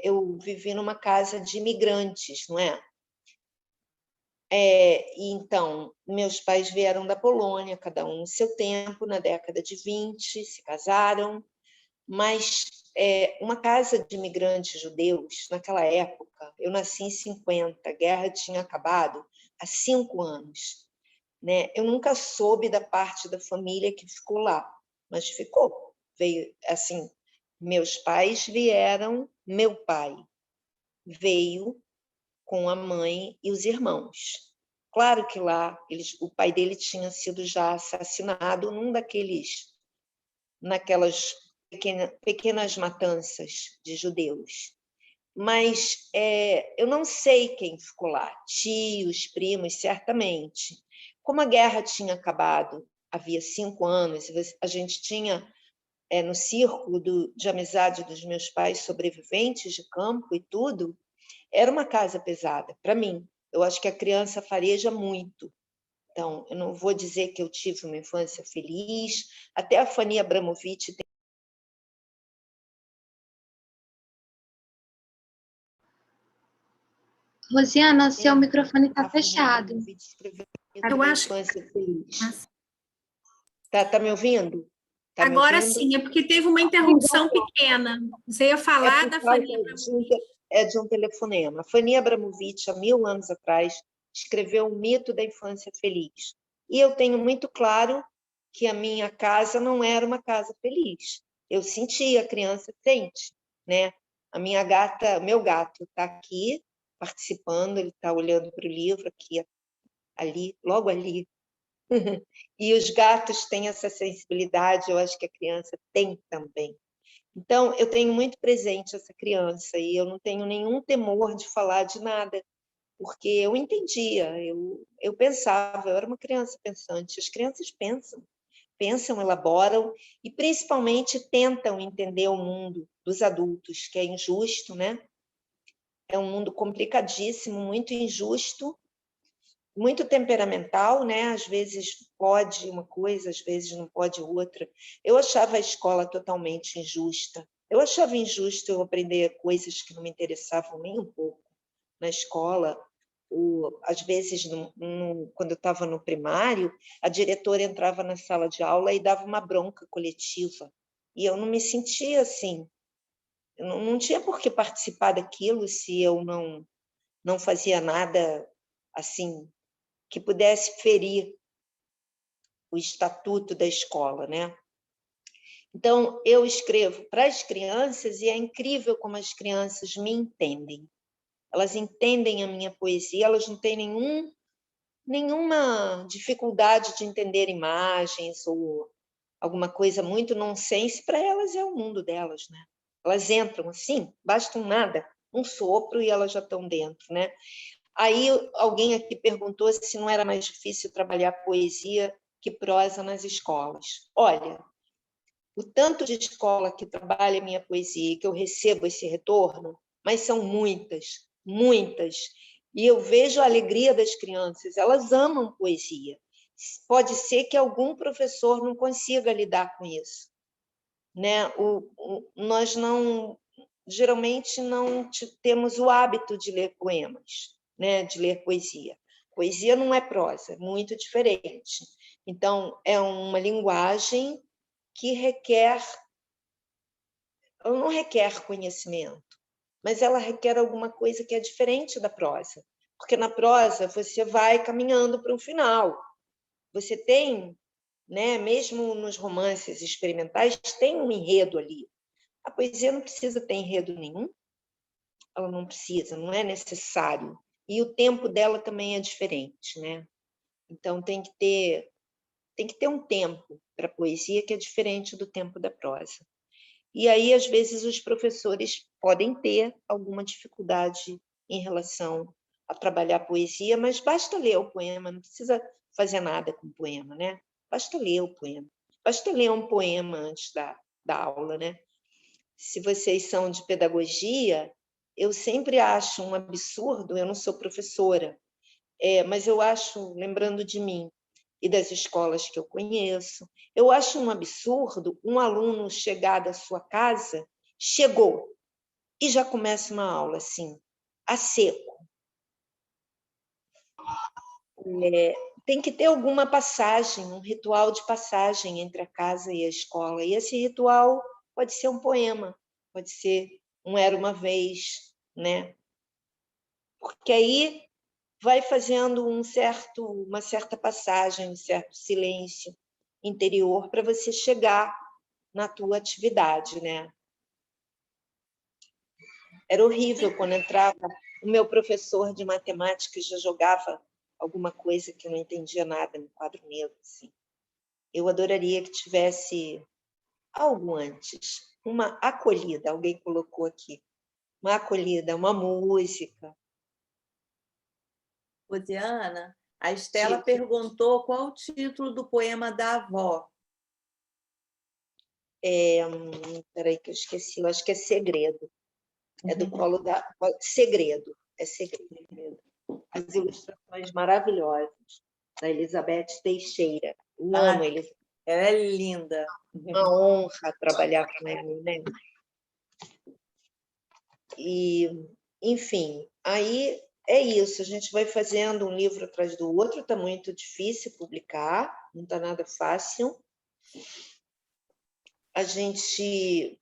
Eu vivi numa casa de imigrantes, não é? Então, meus pais vieram da Polônia, cada um no seu tempo, na década de 20, se casaram, mas uma casa de imigrantes judeus, naquela época, eu nasci em 50, a guerra tinha acabado há 5 anos. Né? Eu nunca soube da parte da família que ficou lá, mas ficou. Veio, assim, meus pais vieram, meu pai veio com a mãe e os irmãos. Claro que lá o pai dele tinha sido já assassinado naquelas pequenas matanças de judeus. Mas eu não sei quem ficou lá, tios, primos, certamente. Como a guerra tinha acabado havia 5 anos, a gente tinha no círculo de amizade dos meus pais sobreviventes de campo e tudo, era uma casa pesada para mim. Eu acho que a criança fareja muito. Então, eu não vou dizer que eu tive uma infância feliz. Até a Fanny Abramovic tem... Rosiana, seu microfone está fechado. Eu acho... Infância feliz. Tá me ouvindo? Tá Agora me ouvindo? sim, é porque teve uma interrupção pequena. Você ia falar da Fanny Abramovic. De um telefonema. A Fanny Abramovic, há 1000 anos atrás, escreveu o mito da infância feliz. E eu tenho muito claro que a minha casa não era uma casa feliz. Eu sentia, a criança sente, né? Meu gato está aqui participando, ele está olhando para o livro aqui, ali, logo ali. E os gatos têm essa sensibilidade, eu acho que a criança tem também. Então, eu tenho muito presente essa criança e eu não tenho nenhum temor de falar de nada, porque eu entendia, eu pensava, eu era uma criança pensante. As crianças pensam, elaboram e, principalmente, tentam entender o mundo dos adultos, que é injusto, né? É um mundo complicadíssimo, muito injusto, muito temperamental, né? Às vezes pode uma coisa, às vezes não pode outra. Eu achava a escola totalmente injusta. Eu achava injusto eu aprender coisas que não me interessavam nem um pouco na escola. Às vezes, quando eu estava no primário, a diretora entrava na sala de aula e dava uma bronca coletiva. E eu não me sentia assim. Eu não tinha por que participar daquilo se eu não fazia nada assim que pudesse ferir o estatuto da escola, né? Então, eu escrevo para as crianças e é incrível como as crianças me entendem. Elas entendem a minha poesia, elas não têm nenhuma dificuldade de entender imagens ou alguma coisa muito nonsense. Para elas é o mundo delas, né? Elas entram assim, basta nada, um sopro e elas já estão dentro, né? Aí alguém aqui perguntou se não era mais difícil trabalhar poesia que prosa nas escolas. Olha, o tanto de escola que trabalha minha poesia, que eu recebo esse retorno, mas são muitas, muitas. E eu vejo a alegria das crianças, elas amam poesia. Pode ser que algum professor não consiga lidar com isso, né? Nós geralmente não temos o hábito de ler poemas, né? De ler poesia. Poesia não é prosa, é muito diferente. Então, é uma linguagem que ela não requer conhecimento, mas ela requer alguma coisa que é diferente da prosa. Porque na prosa você vai caminhando para o final. Você tem, né, mesmo nos romances experimentais, tem um enredo ali. A poesia não precisa ter enredo nenhum, ela não precisa, não é necessário. E o tempo dela também é diferente, né? Então tem que ter um tempo para a poesia que é diferente do tempo da prosa. E aí, às vezes, os professores podem ter alguma dificuldade em relação a trabalhar a poesia, mas basta ler o poema, não precisa fazer nada com o poema, né? Basta ler o poema. Basta ler um poema antes da aula, né? Se vocês são de pedagogia, eu sempre acho um absurdo, eu não sou professora, mas eu acho, lembrando de mim e das escolas que eu conheço, eu acho um absurdo um aluno chegar da sua casa, chegou, e já começa uma aula assim, a seco. tem que ter alguma passagem, um ritual de passagem entre a casa e a escola. E esse ritual pode ser um poema, pode ser um Era uma Vez, né? Porque aí vai fazendo uma certa passagem, um certo silêncio interior para você chegar na tua atividade, né? Era horrível quando entrava o meu professor de matemática já jogava alguma coisa que eu não entendia nada no quadro negro, assim. Eu adoraria que tivesse algo antes, uma acolhida, alguém colocou aqui, uma acolhida, uma música. Rosiana, a Estela perguntou qual o título do poema da avó. Peraí que eu esqueci, eu acho que é Segredo. É do colo da... Segredo, é Segredo. As ilustrações maravilhosas da Elizabeth Teixeira. Eu amo Elizabeth. Ela é linda. Uma honra trabalhar com ela, né? E, enfim, aí é isso. A gente vai fazendo um livro atrás do outro. Está muito difícil publicar, não está nada fácil. A gente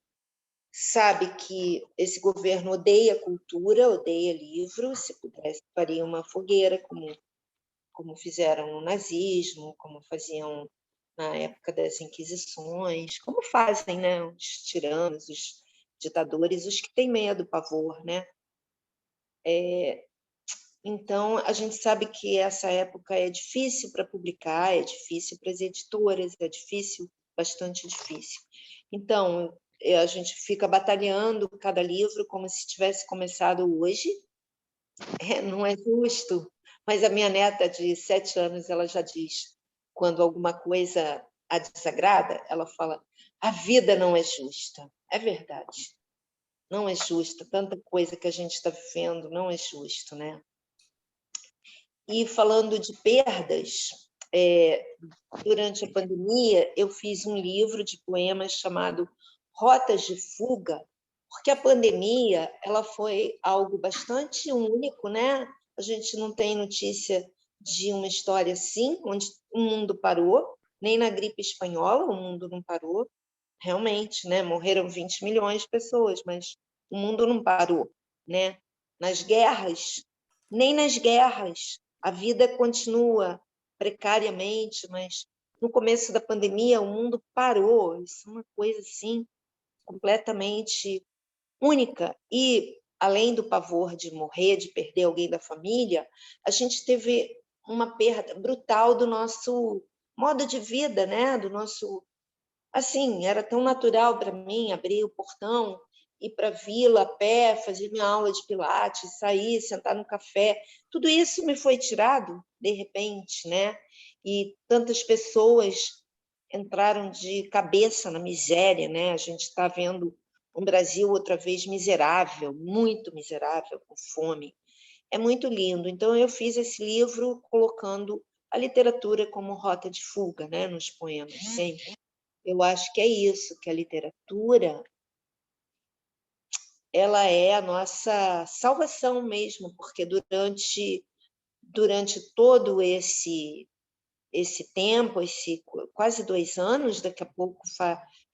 sabe que esse governo odeia cultura, odeia livro. Se pudesse, faria uma fogueira, como fizeram no nazismo, como faziam na época das Inquisições, como fazem, né, os tiranos, os ditadores, os que têm medo, pavor, né? Então, a gente sabe que essa época é difícil para publicar, é difícil para as editoras, é difícil, bastante difícil. Então, a gente fica batalhando cada livro como se tivesse começado hoje. Não é justo, mas a minha neta de 7 anos, ela já diz, quando alguma coisa a desagrada, ela fala, a vida não é justa. É verdade, não é justa, tanta coisa que a gente está vivendo, não é justo, né? E falando de perdas, durante a pandemia, eu fiz um livro de poemas chamado Rotas de Fuga, porque a pandemia ela foi algo bastante único, né? A gente não tem notícia de uma história assim, onde o mundo parou, nem na gripe espanhola o mundo não parou, realmente, né? Morreram 20 milhões de pessoas, mas o mundo não parou, né? Nas guerras, nem nas guerras, a vida continua precariamente, mas no começo da pandemia o mundo parou. Isso é uma coisa assim completamente única. E além do pavor de morrer, de perder alguém da família, a gente teve uma perda brutal do nosso modo de vida, né? Do nosso, assim, era tão natural para mim abrir o portão, ir para a vila a pé, fazer minha aula de pilates, sair, sentar no café. Tudo isso me foi tirado de repente, né? E tantas pessoas entraram de cabeça na miséria, né? A gente está vendo um Brasil outra vez miserável, muito miserável, com fome. É muito lindo. Então, eu fiz esse livro colocando a literatura como rota de fuga, né? Nos poemas, sempre. Eu acho que é isso, que a literatura ela é a nossa salvação mesmo, porque durante todo esse tempo, quase 2 anos, daqui a pouco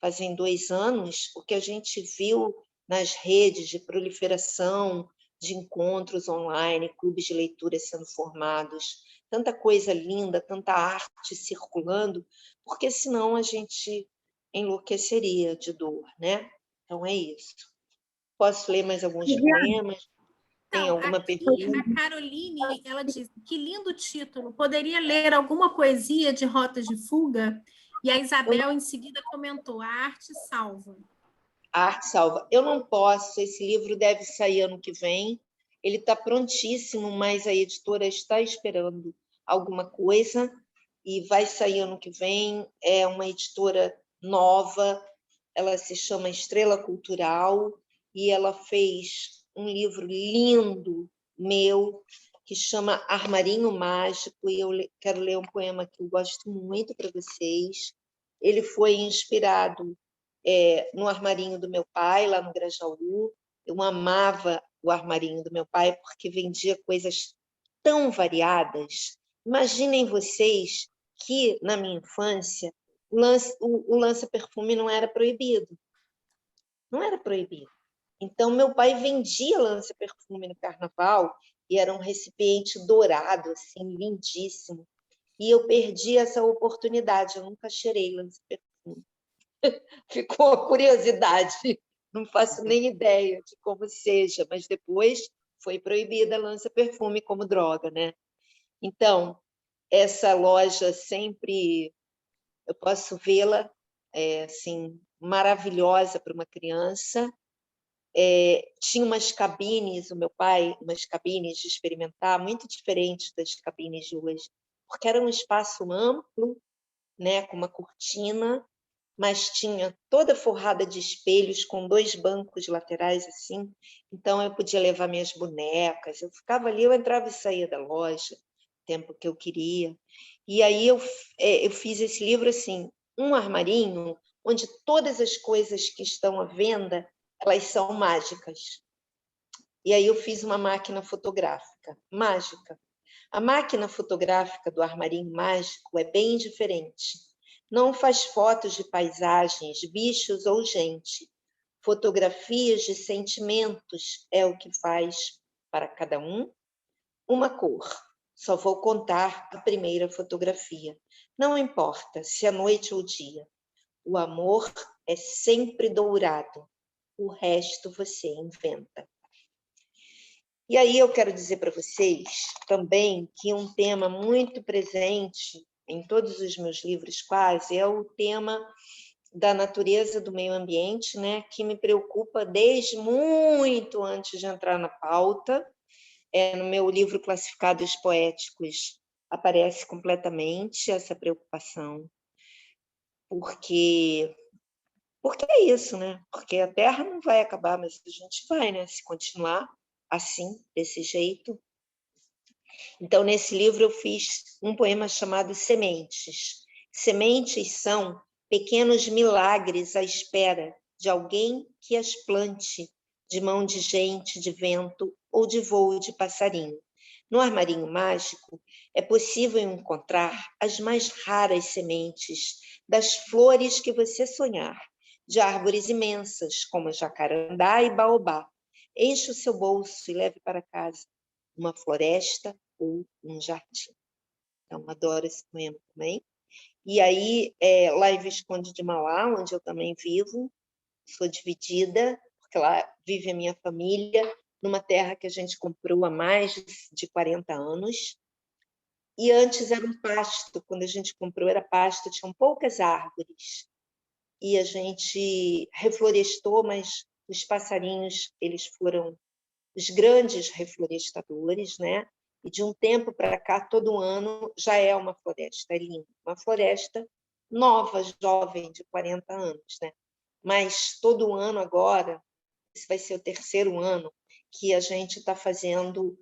fazem 2 anos, o que a gente viu nas redes de proliferação de encontros online, clubes de leitura sendo formados, tanta coisa linda, tanta arte circulando, porque senão a gente enlouqueceria de dor, né? Então é isso. Posso ler mais alguns poemas? Tem Então, alguma aqui pergunta? a Caroline, ela diz, que lindo título, poderia ler alguma poesia de Rotas de Fuga? E a Isabel, em seguida, comentou, a arte salva. A arte salva. Eu não posso, esse livro deve sair ano que vem, ele está prontíssimo, mas a editora está esperando alguma coisa e vai sair ano que vem. É uma editora nova, ela se chama Estrela Cultural e ela fez um livro lindo meu que chama Armarinho Mágico e eu quero ler um poema que eu gosto muito para vocês. Ele foi inspirado no armarinho do meu pai, lá no Grajaú. Eu amava o armarinho do meu pai porque vendia coisas tão variadas, Imaginem vocês que, na minha infância, o lança-perfume não era proibido. Não era proibido. Então, meu pai vendia lança-perfume no carnaval e era um recipiente dourado, assim, lindíssimo. E eu perdi essa oportunidade, eu nunca cheirei lança-perfume. Ficou a curiosidade, não faço nem ideia de como seja, mas depois foi proibida a lança-perfume como droga, né? Então, essa loja sempre, eu posso vê-la, assim, maravilhosa para uma criança. Tinha umas cabines, o meu pai, umas cabines de experimentar, muito diferentes das cabines de hoje, porque era um espaço amplo, né, com uma cortina, mas tinha toda forrada de espelhos, com 2 bancos laterais assim, então eu podia levar minhas bonecas, eu ficava ali, eu entrava e saía da loja, o tempo que eu queria. E aí eu fiz esse livro assim, um armarinho onde todas as coisas que estão à venda, elas são mágicas. E aí eu fiz uma máquina fotográfica mágica. A máquina fotográfica do armarinho mágico é bem diferente. Não faz fotos de paisagens, bichos ou gente. Fotografias de sentimentos é o que faz para cada um uma cor. Só vou contar a primeira fotografia. Não importa se é noite ou dia. O amor é sempre dourado. O resto você inventa. E aí eu quero dizer para vocês também que um tema muito presente em todos os meus livros quase é o tema da natureza do meio ambiente, né, que me preocupa desde muito antes de entrar na pauta. No meu livro Classificados Poéticos aparece completamente essa preocupação, porque é isso, né? Porque a Terra não vai acabar, mas a gente vai, né? Se continuar assim, desse jeito. Então, nesse livro, eu fiz um poema chamado Sementes. Sementes são pequenos milagres à espera de alguém que as plante, de mão de gente, de vento ou de voo de passarinho. No armarinho mágico, é possível encontrar as mais raras sementes das flores que você sonhar, de árvores imensas, como jacarandá e baobá. Enche o seu bolso e leve para casa uma floresta ou um jardim. Então, adoro esse poema também. E aí, lá em Visconde de Mauá, onde eu também vivo, sou dividida, porque lá vive a minha família, numa terra que a gente comprou há mais de 40 anos. E antes era um pasto, quando a gente comprou era pasto, tinham poucas árvores. E a gente reflorestou, mas os passarinhos, eles foram os grandes reflorestadores, né? E de um tempo para cá, todo ano, já é uma floresta, é linda. Uma floresta nova, jovem, de 40 anos, né? Mas todo ano agora, esse vai ser o 3º ano, que a gente está fazendo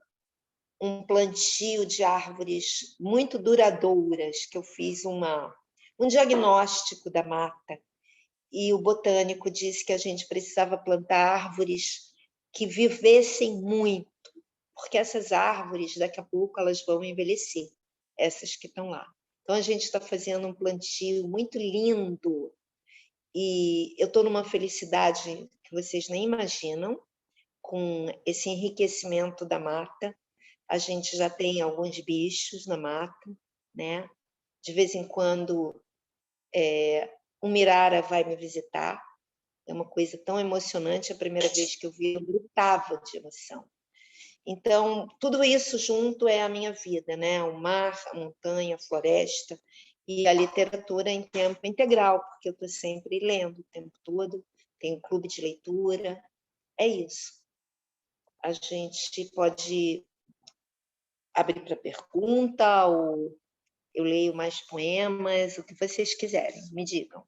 um plantio de árvores muito duradouras, que eu fiz um diagnóstico da mata, e o botânico disse que a gente precisava plantar árvores que vivessem muito, porque essas árvores, daqui a pouco, elas vão envelhecer, essas que estão lá. Então, a gente está fazendo um plantio muito lindo, e eu estou numa felicidade que vocês nem imaginam, com esse enriquecimento da mata. A gente já tem alguns bichos na mata, né? De vez em quando, um mirara vai me visitar. É uma coisa tão emocionante. A primeira vez que eu vi, eu gritava de emoção. Então, tudo isso junto é a minha vida, né? O mar, a montanha, a floresta e a literatura em tempo integral, porque eu estou sempre lendo o tempo todo, tenho clube de leitura, é isso. A gente pode abrir para pergunta, ou eu leio mais poemas, o que vocês quiserem, me digam.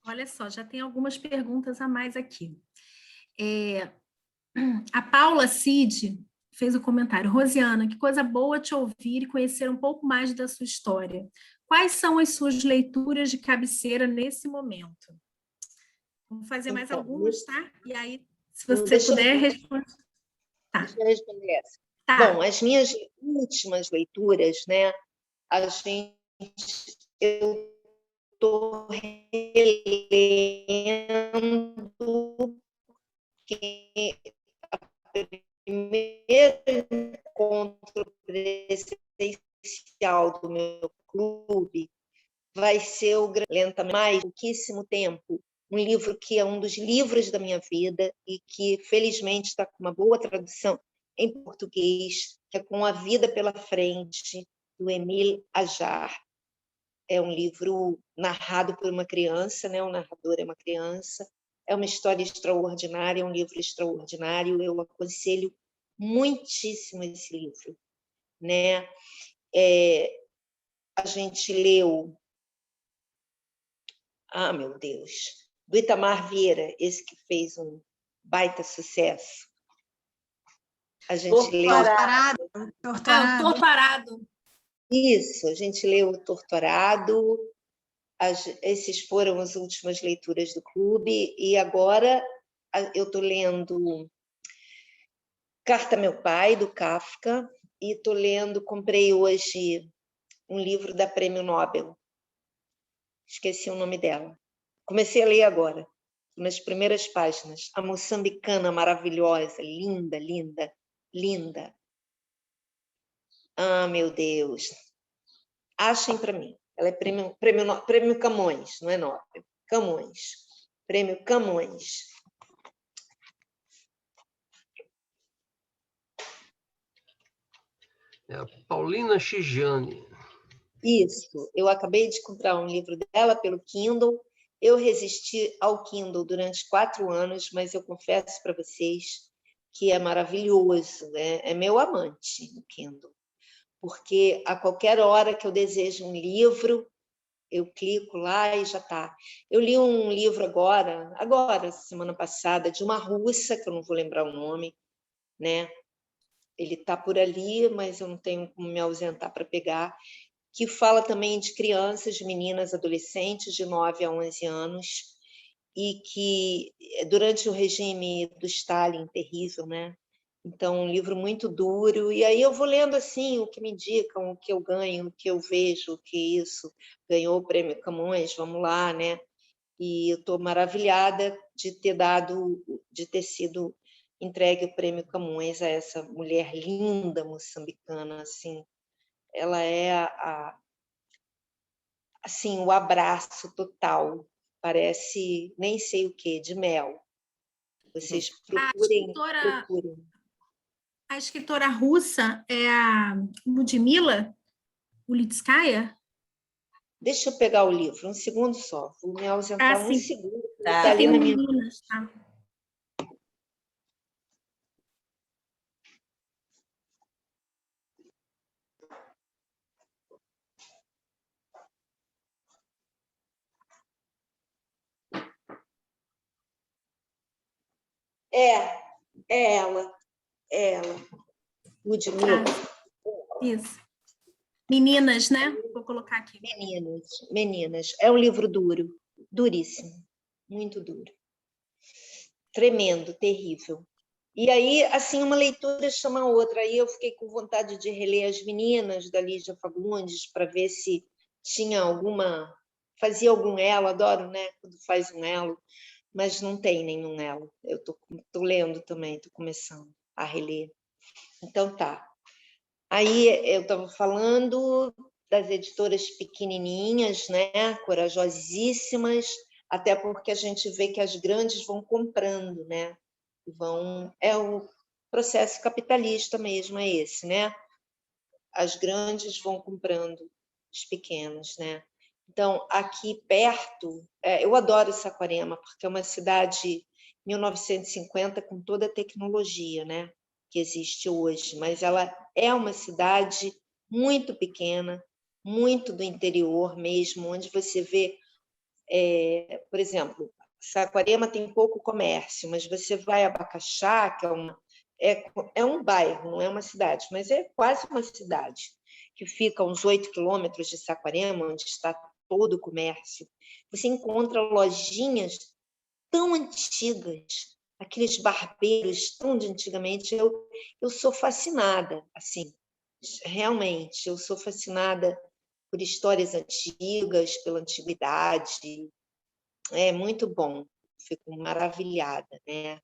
Olha só, já tem algumas perguntas a mais aqui. A Paula Cid fez o comentário: Rosiana, que coisa boa te ouvir e conhecer um pouco mais da sua história. Quais são as suas leituras de cabeceira nesse momento? Vamos fazer mais algumas, tá? E aí, se você puder, responder. Tá. Deixa eu responder essa. Tá. Bom, as minhas últimas leituras, né? eu estou relendo que o primeiro encontro presencial do meu clube vai ser o Lentamente, mais pouquíssimo tempo, um livro que é um dos livros da minha vida e que, felizmente, está com uma boa tradução em português, que é Com a Vida pela Frente, do Émile Ajar. É um livro narrado por uma criança, né? O narrador é uma criança. É uma história extraordinária, é um livro extraordinário. Eu aconselho muitíssimo esse livro, né? A gente leu, meu Deus, do Itamar Vieira, esse que fez um baita sucesso. A gente leu Torturado. Isso, a gente leu o Torturado. Esses foram as últimas leituras do clube, e agora eu estou lendo Carta a Meu Pai, do Kafka, e comprei hoje um livro da Prêmio Nobel. Esqueci o nome dela. Comecei a ler agora, nas primeiras páginas. A moçambicana maravilhosa, linda, linda, linda. Meu Deus. Achem para mim. Ela é prêmio Camões, não é Nobel. Camões. Prêmio Camões. É a Paulina Chigiani. Isso. Eu acabei de comprar um livro dela pelo Kindle. Eu resisti ao Kindle durante 4 anos, mas eu confesso para vocês que é maravilhoso, né? É meu amante o Kindle. Porque a qualquer hora que eu desejo um livro, eu clico lá e já está. Eu li um livro agora, semana passada, de uma russa, que eu não vou lembrar o nome, né? Ele está por ali, mas eu não tenho como me ausentar para pegar, que fala também de crianças, de meninas, adolescentes, de 9 a 11 anos, e que, durante o regime do Stalin, terrível, né? Então, um livro muito duro, e aí eu vou lendo assim, o que me indicam, o que eu ganho, o que eu vejo, o que isso ganhou o Prêmio Camões, vamos lá, né? E eu estou maravilhada de ter sido entregue o Prêmio Camões a essa mulher linda moçambicana, assim. Ela é assim, o abraço total, parece nem sei o que, de mel. Vocês procurem. A escritora russa é a Ludmila Ulitskaya? Deixa eu pegar o livro, um segundo só. Vou me ausentar um segundo. Tá ali na minha... Meninas, tá? É ela. Ludmila. Isso. Meninas, né? Vou colocar aqui. Meninas. É um livro duro, duríssimo, muito duro. Tremendo, terrível. E aí, assim, uma leitura chama a outra. Aí eu fiquei com vontade de reler As Meninas, da Lígia Fagundes, para ver se tinha fazia algum elo, adoro, né, quando faz um elo, mas não tem nenhum elo. Eu tô lendo também, estou começando a reler. Então tá. Aí eu estava falando das editoras pequenininhas, né, corajosíssimas, até porque a gente vê que as grandes vão comprando, né? É o processo capitalista mesmo, é esse, né? As grandes vão comprando os pequenos, né? Então, aqui perto, eu adoro Saquarema, porque é uma cidade 1950 com toda a tecnologia, né, que existe hoje, mas ela é uma cidade muito pequena, muito do interior mesmo, onde você vê, por exemplo, Saquarema tem pouco comércio, mas você vai a Bacaxá, que é um bairro, não é uma cidade, mas é quase uma cidade, que fica a uns 8 quilômetros de Saquarema, onde está todo o comércio. Você encontra lojinhas tão antigas, aqueles barbeiros tão de antigamente. Eu sou fascinada, assim, realmente, eu sou fascinada por histórias antigas, pela antiguidade. É muito bom, fico maravilhada, né?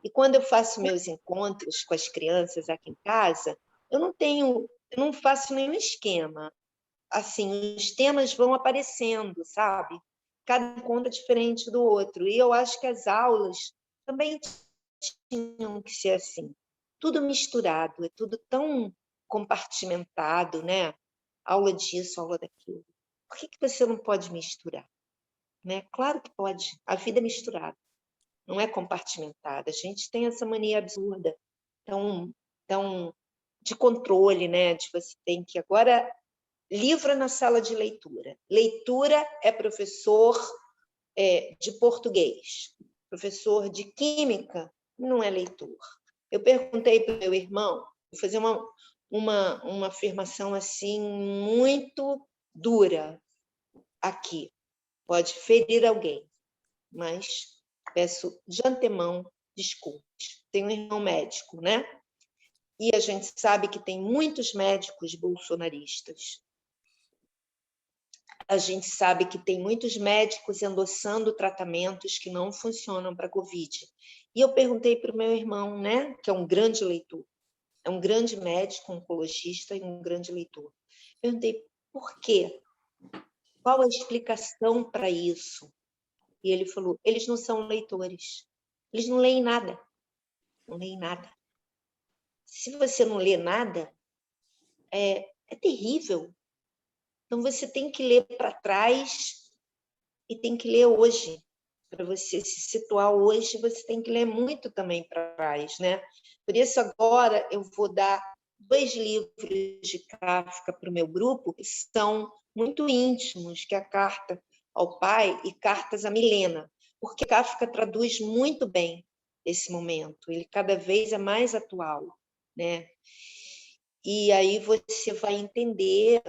E quando eu faço meus encontros com as crianças aqui em casa, eu não faço nenhum esquema. Assim, os temas vão aparecendo, sabe? Cada encontro é diferente do outro. E eu acho que as aulas também tinham que ser assim. Tudo misturado, é tudo tão compartimentado, né? Aula disso, aula daquilo. Por que você não pode misturar? Né? Claro que pode. A vida é misturada, não é compartimentada. A gente tem essa mania absurda, tão de controle, né? De você tem que agora livro na sala de leitura. Leitura é professor de português, professor de química não é leitor. Eu perguntei para o meu irmão, vou fazer uma afirmação assim muito dura aqui, pode ferir alguém, mas peço de antemão desculpas. Tenho um irmão médico, né? E a gente sabe que tem muitos médicos bolsonaristas. A gente sabe que tem muitos médicos endossando tratamentos que não funcionam para a Covid. E eu perguntei para o meu irmão, né, que é um grande leitor, é um grande médico, oncologista e um grande leitor. Perguntei por quê? Qual a explicação para isso? E ele falou, eles não são leitores. Eles não leem nada. Não leem nada. Se você não lê nada, é terrível. Então, você tem que ler para trás e tem que ler hoje. Para você se situar hoje, você tem que ler muito também para trás, né? Por isso, agora, eu vou dar 2 livros de Kafka para o meu grupo, que são muito íntimos, que é a Carta ao Pai e Cartas a Milena, porque Kafka traduz muito bem esse momento, ele cada vez é mais atual, né? E aí você vai entender,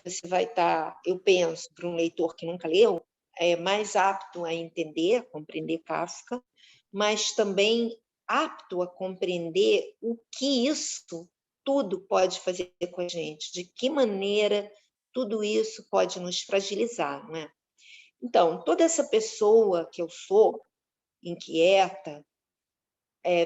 você vai estar, eu penso, para um leitor que nunca leu, mais apto a entender, a compreender Kafka, mas também apto a compreender o que isso tudo pode fazer com a gente, de que maneira tudo isso pode nos fragilizar, não é? Então, toda essa pessoa que eu sou, inquieta,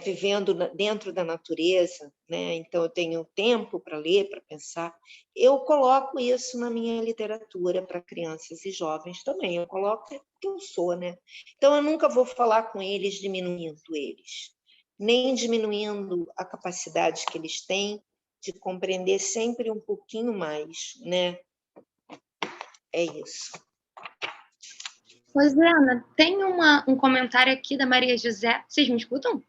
vivendo dentro da natureza, né? Então eu tenho tempo para ler, para pensar. Eu coloco isso na minha literatura para crianças e jovens também. Eu coloco porque eu sou, né? Então eu nunca vou falar com eles diminuindo eles, nem diminuindo a capacidade que eles têm de compreender sempre um pouquinho mais, né? É isso. Rosiana, tem um comentário aqui da Maria José. Vocês me escutam?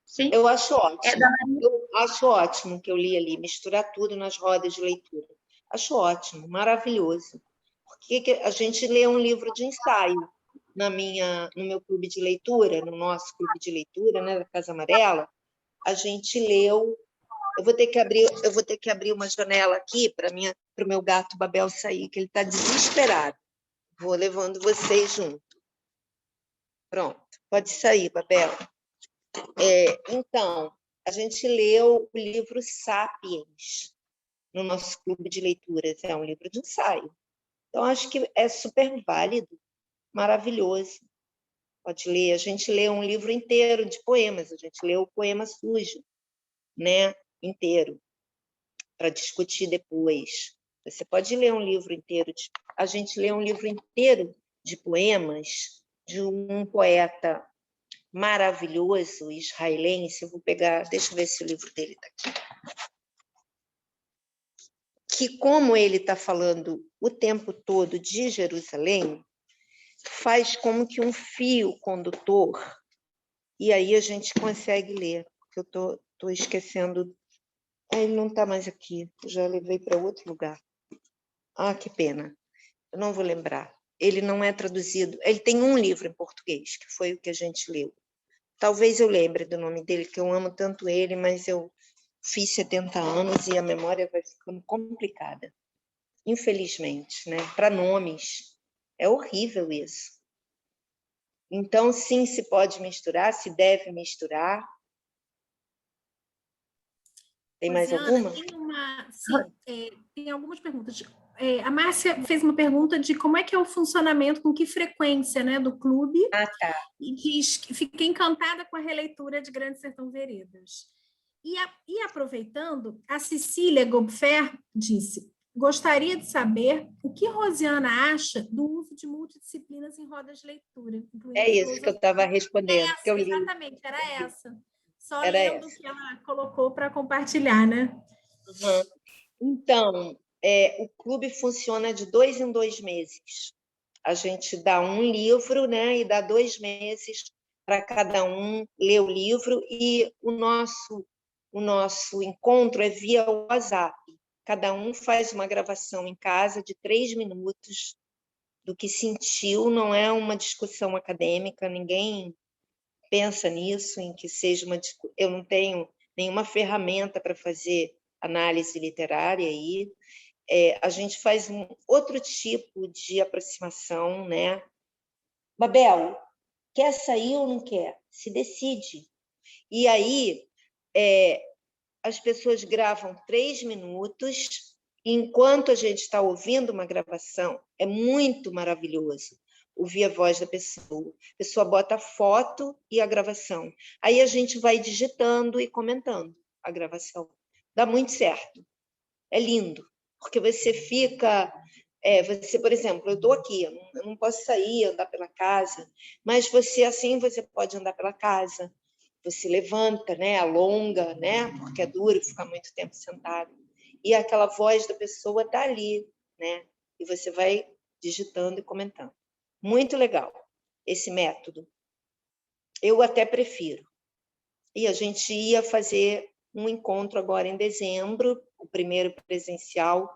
Sim? Eu acho ótimo. Eu acho ótimo que eu li ali, misturar tudo nas rodas de leitura. Acho ótimo, maravilhoso. Porque a gente lê um livro de ensaio no meu clube de leitura, no nosso clube de leitura, né, da Casa Amarela. A gente leu. Eu vou ter que abrir uma janela aqui para o meu gato Babel sair, que ele está desesperado. Vou levando vocês junto. Pronto, pode sair, Babel. Então, a gente leu o livro Sapiens no nosso clube de leituras. É um livro de ensaio. Então, acho que é super válido, maravilhoso. Pode ler. A gente lê um livro inteiro de poemas. A gente leu o Poema Sujo, né? Inteiro, para discutir depois. Você pode ler um livro inteiro. A gente lê um livro inteiro de poemas de um poeta maravilhoso israelense. Eu vou pegar, deixa eu ver se o livro dele está aqui. Que, como ele está falando o tempo todo de Jerusalém, faz como que um fio condutor, e aí a gente consegue ler, porque eu estou esquecendo. Ele não está mais aqui, eu já levei para outro lugar. Que pena, eu não vou lembrar. Ele não é traduzido, ele tem um livro em português, que foi o que a gente leu. Talvez eu lembre do nome dele, que eu amo tanto ele, mas eu fiz 70 anos e a memória vai ficando complicada. Infelizmente, né? Para nomes. É horrível isso. Então, sim, se pode misturar, se deve misturar. Tem mais alguma? Tem uma tem algumas perguntas. A Márcia fez uma pergunta de como é que é o funcionamento, com que frequência, né, do clube. Ah, tá. E diz que fica encantada com a releitura de Grande Sertão Veredas. E aproveitando, a Cecília Gobfer disse: gostaria de saber o que Rosiana acha do uso de multidisciplinas em rodas de leitura. É isso que eu estava respondendo, que eu li. Exatamente, era essa. Só Era lendo o que ela colocou para compartilhar, né? Uhum. Então, o clube funciona de 2 em 2 meses. A gente dá um livro, né, e dá 2 meses para cada um ler o livro, e o nosso encontro é via WhatsApp. Cada um faz uma gravação em casa de 3 minutos do que sentiu, não é uma discussão acadêmica, ninguém pensa nisso, em que seja uma discussão. Eu não tenho nenhuma ferramenta para fazer análise literária aí. A gente faz um outro tipo de aproximação, né? Babel, quer sair ou não quer? Se decide. E aí, as pessoas gravam 3 minutos, e enquanto a gente está ouvindo uma gravação, é muito maravilhoso ouvir a voz da pessoa. A pessoa bota a foto e a gravação. Aí a gente vai digitando e comentando a gravação. Dá muito certo. É lindo, porque você fica... você, por exemplo, eu estou aqui, eu não posso sair, andar pela casa, mas você pode andar pela casa, você levanta, né, alonga, né, porque é duro ficar muito tempo sentado, e aquela voz da pessoa está ali, né, e você vai digitando e comentando. Muito legal esse método. Eu até prefiro. E a gente ia fazer um encontro agora em dezembro, o primeiro presencial,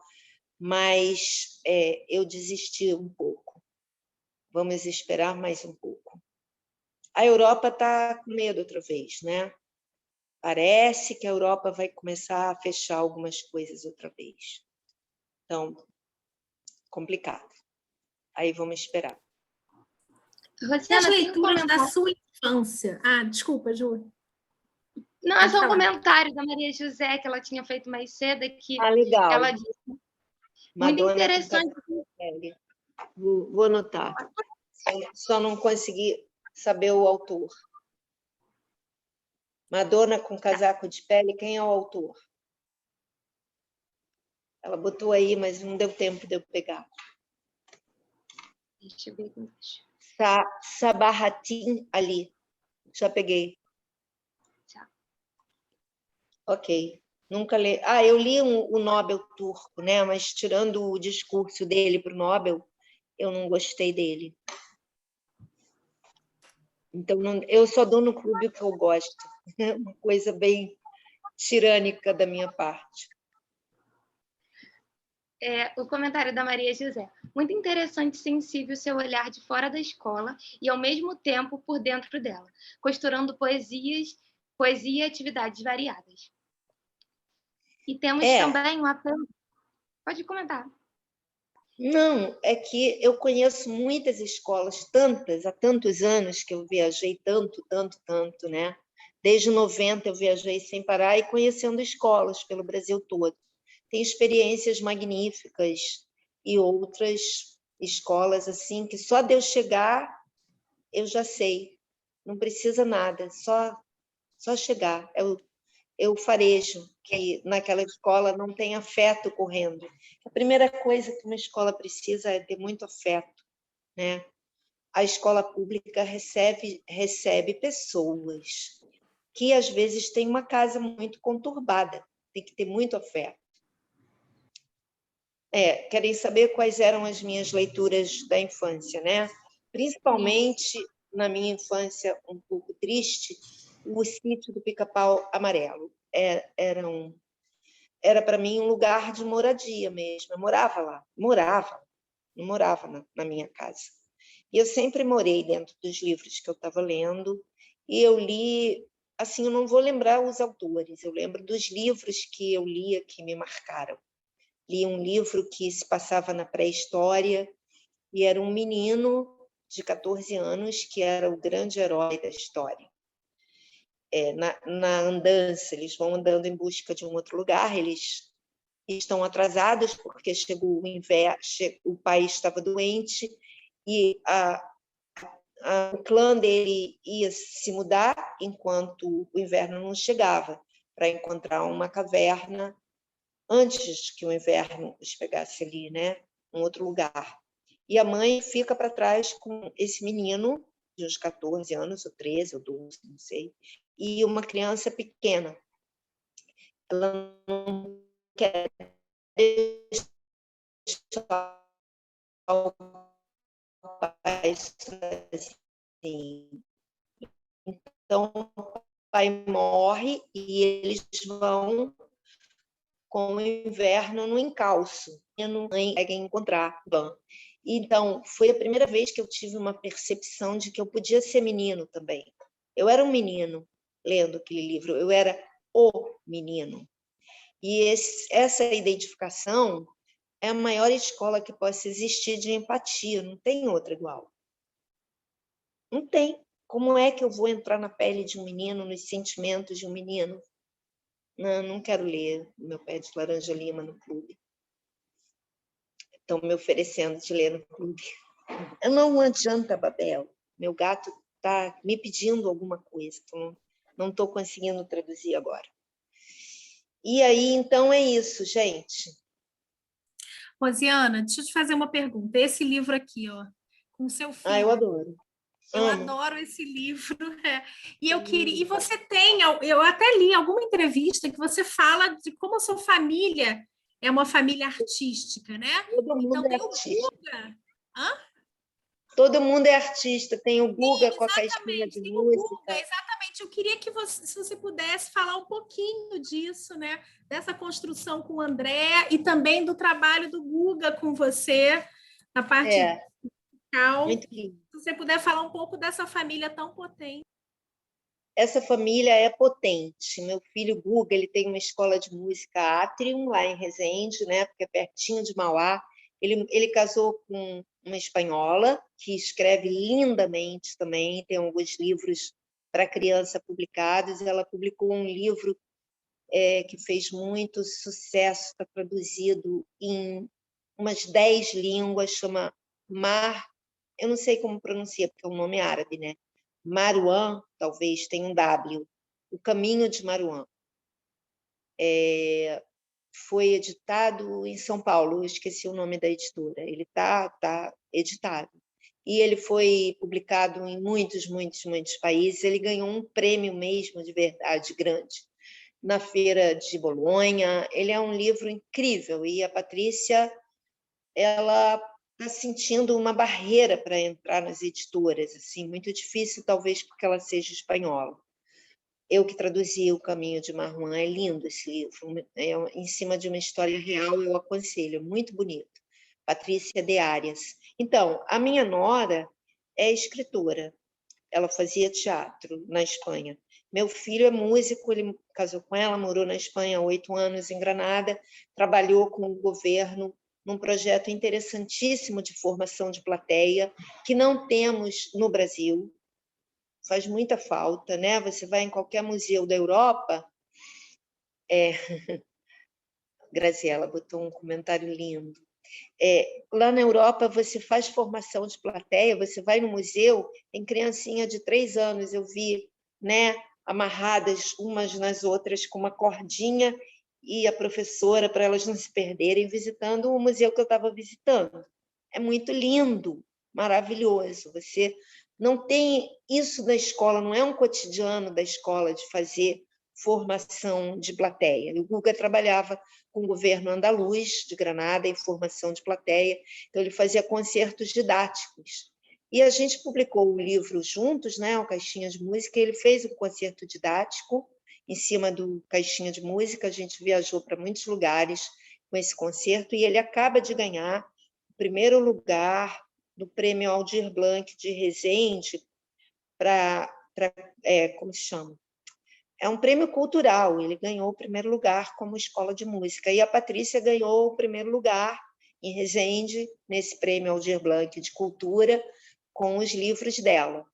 mas eu desisti um pouco. Vamos esperar mais um pouco. A Europa está com medo outra vez, né? Parece que a Europa vai começar a fechar algumas coisas outra vez. Então, complicado. Aí vamos esperar. Rosiana, as leituras da sua infância. Desculpa, Ju. Não, é só um comentário da Maria José, que ela tinha feito mais cedo, que legal. ela disse. Muito Madonna, interessante. Vou anotar. Só não consegui saber o autor. Madonna com casaco de pele, quem é o autor? Ela botou aí, mas não deu tempo de eu pegar. Deixa eu ver aqui embaixo. Sabahattin Ali. Já peguei. Tá. Ok. Nunca li. Eu li o Nobel turco, né? Mas tirando o discurso dele para o Nobel, eu não gostei dele. Então, eu só dou no clube o que eu gosto. É uma coisa bem tirânica da minha parte. O comentário da Maria José. Muito interessante e sensível seu olhar de fora da escola e, ao mesmo tempo, por dentro dela, costurando poesia e atividades variadas. E temos também um apelo... Pode comentar. Não, é que eu conheço muitas escolas, há tantos anos que eu viajei tanto, né? Desde 90 eu viajei sem parar e conhecendo escolas pelo Brasil todo. Tem experiências magníficas e outras escolas assim que só de eu chegar eu já sei, não precisa nada, só chegar. Eu farejo que naquela escola não tem afeto correndo. A primeira coisa que uma escola precisa é ter muito afeto, né? A escola pública recebe pessoas que às vezes têm uma casa muito conturbada, tem que ter muito afeto. Querem saber quais eram as minhas leituras da infância, né? Principalmente na minha infância um pouco triste, O Sítio do Pica-Pau Amarelo. Era para mim um lugar de moradia mesmo. Eu morava lá, não morava na minha casa. E eu sempre morei dentro dos livros que eu estava lendo, e eu li, assim, eu não vou lembrar os autores, eu lembro dos livros que eu lia que me marcaram. Li um livro que se passava na pré-história, e era um menino de 14 anos que era o grande herói da história. Na andança, eles vão andando em busca de um outro lugar, eles estão atrasados porque chegou o inverno, o país estava doente e o clã dele ia se mudar enquanto o inverno não chegava, para encontrar uma caverna antes que o inverno os pegasse ali, né? Um outro lugar. E a mãe fica para trás com esse menino de uns 14 anos, ou 13, ou 12, não sei, e uma criança pequena. Ela não quer deixar o pai sozinho. Então, o pai morre e eles vão com o inverno no encalço. E não conseguem encontrar Van. Então, foi a primeira vez que eu tive uma percepção de que eu podia ser menino também. Eu era um menino lendo aquele livro, eu era o menino. E essa identificação é a maior escola que possa existir de empatia, não tem outra igual. Não tem. Como é que eu vou entrar na pele de um menino, nos sentimentos de um menino? Não quero ler Meu Pé de Laranja Lima no clube. Estão me oferecendo de ler no clube. Não adianta, Babel. Meu gato está me pedindo alguma coisa. Então não estou conseguindo traduzir agora. E aí, então, é isso, gente. Rosiana, deixa eu te fazer uma pergunta. Esse livro aqui, ó, com seu filho. Eu adoro. Eu adoro esse livro. E eu queria. E você tem, eu até li em alguma entrevista que você fala de como a sua família é uma família artística, né? Todo mundo então, é tem artista. o Guga. Hã? Todo mundo é artista. Tem o Guga com a caixinha de tem música. O Guga, exatamente. Eu queria que você, se você pudesse falar um pouquinho disso, né? Dessa construção com o André e também do trabalho do Guga com você, na parte musical. Muito lindo. Se você puder falar um pouco dessa família tão potente. Essa família é potente. Meu filho Guga, ele tem uma escola de música Atrium, lá em Resende, né? Porque é pertinho de Mauá. Ele casou com uma espanhola, que escreve lindamente também, tem alguns livros para criança publicados. Ela publicou um livro que fez muito sucesso, está traduzido em umas 10 línguas, chama eu não sei como pronuncia, porque é um nome árabe, né? Marouane, talvez tenha um W, O Caminho de Marouane. Foi editado em São Paulo, eu esqueci o nome da editora. Ele tá editado. E ele foi publicado em muitos países. Ele ganhou um prêmio mesmo, de verdade, grande, na Feira de Bolonha. Ele é um livro incrível. E a Patrícia, ela está sentindo uma barreira para entrar nas editoras, assim, muito difícil, talvez porque ela seja espanhola. Eu que traduzi O Caminho de Marouane, é lindo esse livro, em cima de uma história real, eu aconselho, é muito bonito. Patrícia de Arias. Então, a minha nora é escritora, ela fazia teatro na Espanha. Meu filho é músico, ele casou com ela, morou na Espanha há 8 anos, em Granada, trabalhou com o governo num projeto interessantíssimo de formação de plateia, que não temos no Brasil, faz muita falta, né? Você vai em qualquer museu da Europa, Graziela botou um comentário lindo. Lá na Europa, você faz formação de plateia, você vai no museu, tem criancinha de 3 anos, eu vi, né, amarradas umas nas outras com uma cordinha, e a professora, para elas não se perderem, visitando o museu que eu estava visitando. É muito lindo, maravilhoso. Você não tem isso da escola, não é um cotidiano da escola de fazer formação de plateia. O Guga trabalhava com o governo andaluz de Granada em formação de plateia, então ele fazia concertos didáticos. E a gente publicou o livro juntos, né, o Caixinha de Música, e ele fez um concerto didático em cima do Caixinha de Música, a gente viajou para muitos lugares com esse concerto, e ele acaba de ganhar o primeiro lugar no Prêmio Aldir Blanc de Resende, como se chama? É um prêmio cultural, ele ganhou o primeiro lugar como escola de música, e a Patrícia ganhou o primeiro lugar em Resende, nesse prêmio Aldir Blanc de cultura, com os livros dela.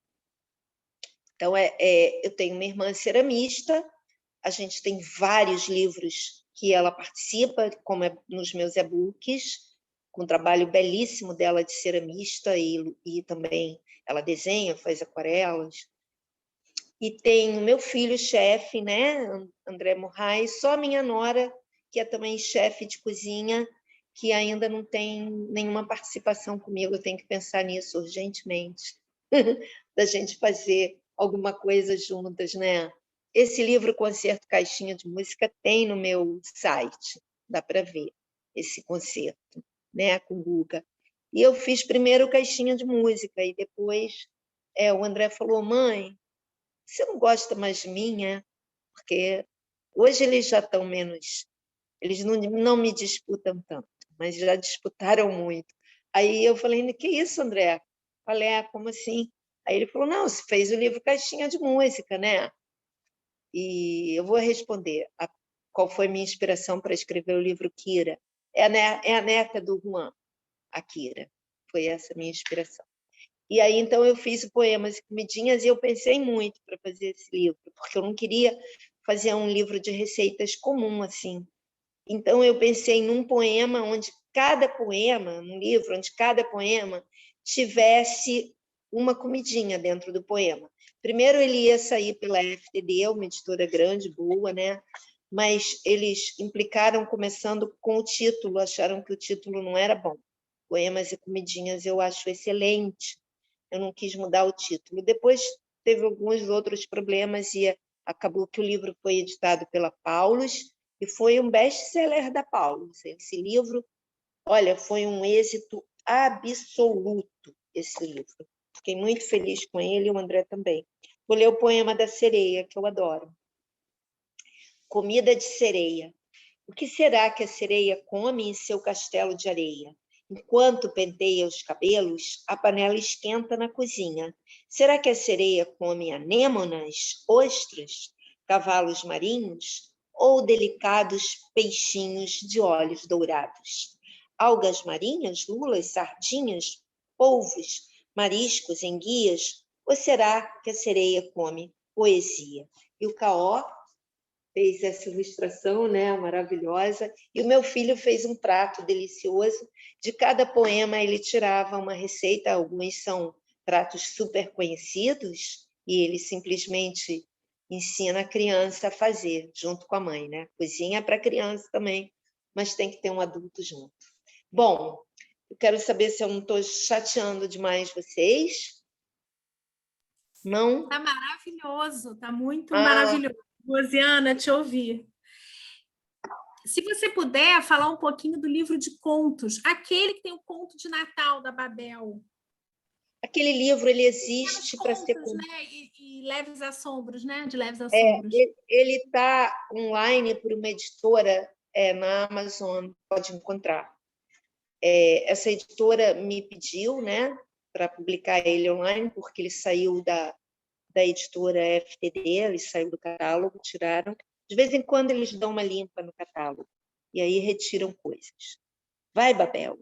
Então, eu tenho uma irmã ceramista, a gente tem vários livros que ela participa, como é nos meus e-books, com um trabalho belíssimo dela de ceramista, e também ela desenha, faz aquarelas. E tem o meu filho, chefe, né, André Murray, só a minha nora, que é também chefe de cozinha, que ainda não tem nenhuma participação comigo. Eu tenho que pensar nisso urgentemente, da gente fazer alguma coisa juntas, né? Esse livro, Concerto Caixinha de Música, tem no meu site, dá para ver esse concerto, né, com o Guga. E eu fiz primeiro Caixinha de Música, e depois o André falou: mãe, você não gosta mais de mim, é? Porque hoje eles já estão menos... Eles não me disputam tanto, mas já disputaram muito. Aí eu falei: que isso, André? Falei: como assim? Aí ele falou: não, você fez o livro Caixinha de Música, né? E eu vou responder qual foi minha inspiração para escrever o livro Kira. É a neta do Juan, a Kira. Foi essa a minha inspiração. E aí, então, eu fiz o Poemas e Comidinhas, e eu pensei muito para fazer esse livro, porque eu não queria fazer um livro de receitas comum, assim. Então, eu pensei num poema onde cada poema, num livro onde cada poema tivesse uma comidinha dentro do poema. Primeiro, ele ia sair pela FTD, uma editora grande, boa, né? Mas eles implicaram começando com o título, acharam que o título não era bom. Poemas e Comidinhas eu acho excelente. Eu não quis mudar o título. Depois teve alguns outros problemas e acabou que o livro foi editado pela Paulus e foi um best-seller da Paulus. Esse livro, olha, foi um êxito absoluto, esse livro. Fiquei muito feliz com ele e o André também. Vou ler o poema da sereia, que eu adoro. Comida de sereia. O que será que a sereia come em seu castelo de areia? Enquanto penteia os cabelos, a panela esquenta na cozinha. Será que a sereia come anêmonas, ostras, cavalos marinhos ou delicados peixinhos de olhos dourados? Algas marinhas, lulas, sardinhas, polvos, mariscos, enguias? Ou será que a sereia come poesia? E o Caó fez essa ilustração, né, maravilhosa, e o meu filho fez um prato delicioso. De cada poema ele tirava uma receita, alguns são pratos super conhecidos, e ele simplesmente ensina a criança a fazer, junto com a mãe, né? Cozinha para criança também, mas tem que ter um adulto junto. Bom, eu quero saber se eu não estou chateando demais vocês. Não? Está maravilhoso, está muito maravilhoso. Rosiana, te ouvir. Se você puder falar um pouquinho do livro de contos, aquele que tem o conto de Natal da Babel. Aquele livro, ele existe para ser... né? E Leves Assombros, né? De Leves Assombros. Ele está online por uma editora na Amazon, pode encontrar. Essa editora me pediu, né, para publicar ele online, porque ele saiu da editora FTD, ele saiu do catálogo, tiraram. De vez em quando eles dão uma limpa no catálogo, e aí retiram coisas. Vai, Babel.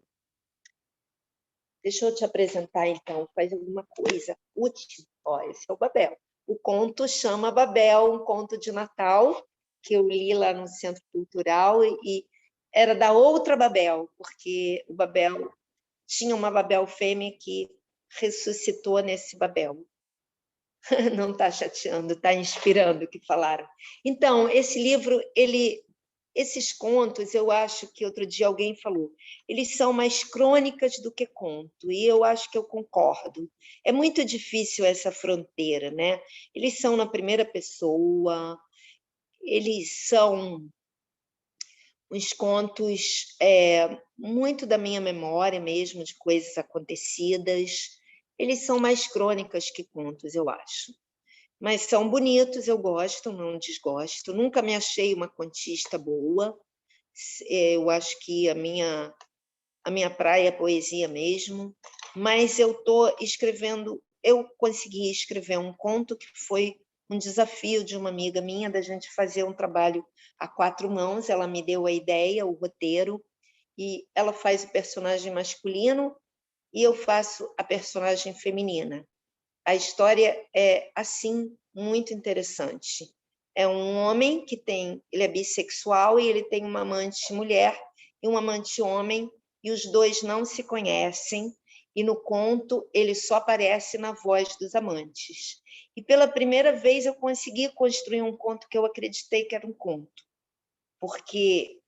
Deixa eu te apresentar, então, faz alguma coisa útil. Esse é o Babel. O conto chama Babel, um conto de Natal, que eu li lá no Centro Cultural, e era da outra Babel, porque o Babel tinha uma Babel fêmea que ressuscitou nesse Babel. Não está chateando, está inspirando o que falaram. Então, esse livro, esses contos, eu acho que outro dia alguém falou, eles são mais crônicas do que conto, e eu acho que eu concordo. É muito difícil essa fronteira, né? Eles são na primeira pessoa, eles são uns contos muito da minha memória mesmo, de coisas acontecidas. Eles são mais crônicas que contos, eu acho. Mas são bonitos, eu gosto, não desgosto. Nunca me achei uma contista boa. Eu acho que a minha praia é poesia mesmo. Mas eu consegui escrever um conto que foi um desafio de uma amiga minha, da gente fazer um trabalho a 4 mãos. Ela me deu a ideia, o roteiro, e ela faz o personagem masculino e eu faço a personagem feminina. A história é, assim, muito interessante. É um homem que ele é bissexual e ele tem uma amante mulher e um amante homem, e os dois não se conhecem, e no conto ele só aparece na voz dos amantes. E pela primeira vez eu consegui construir um conto que eu acreditei que era um conto, porque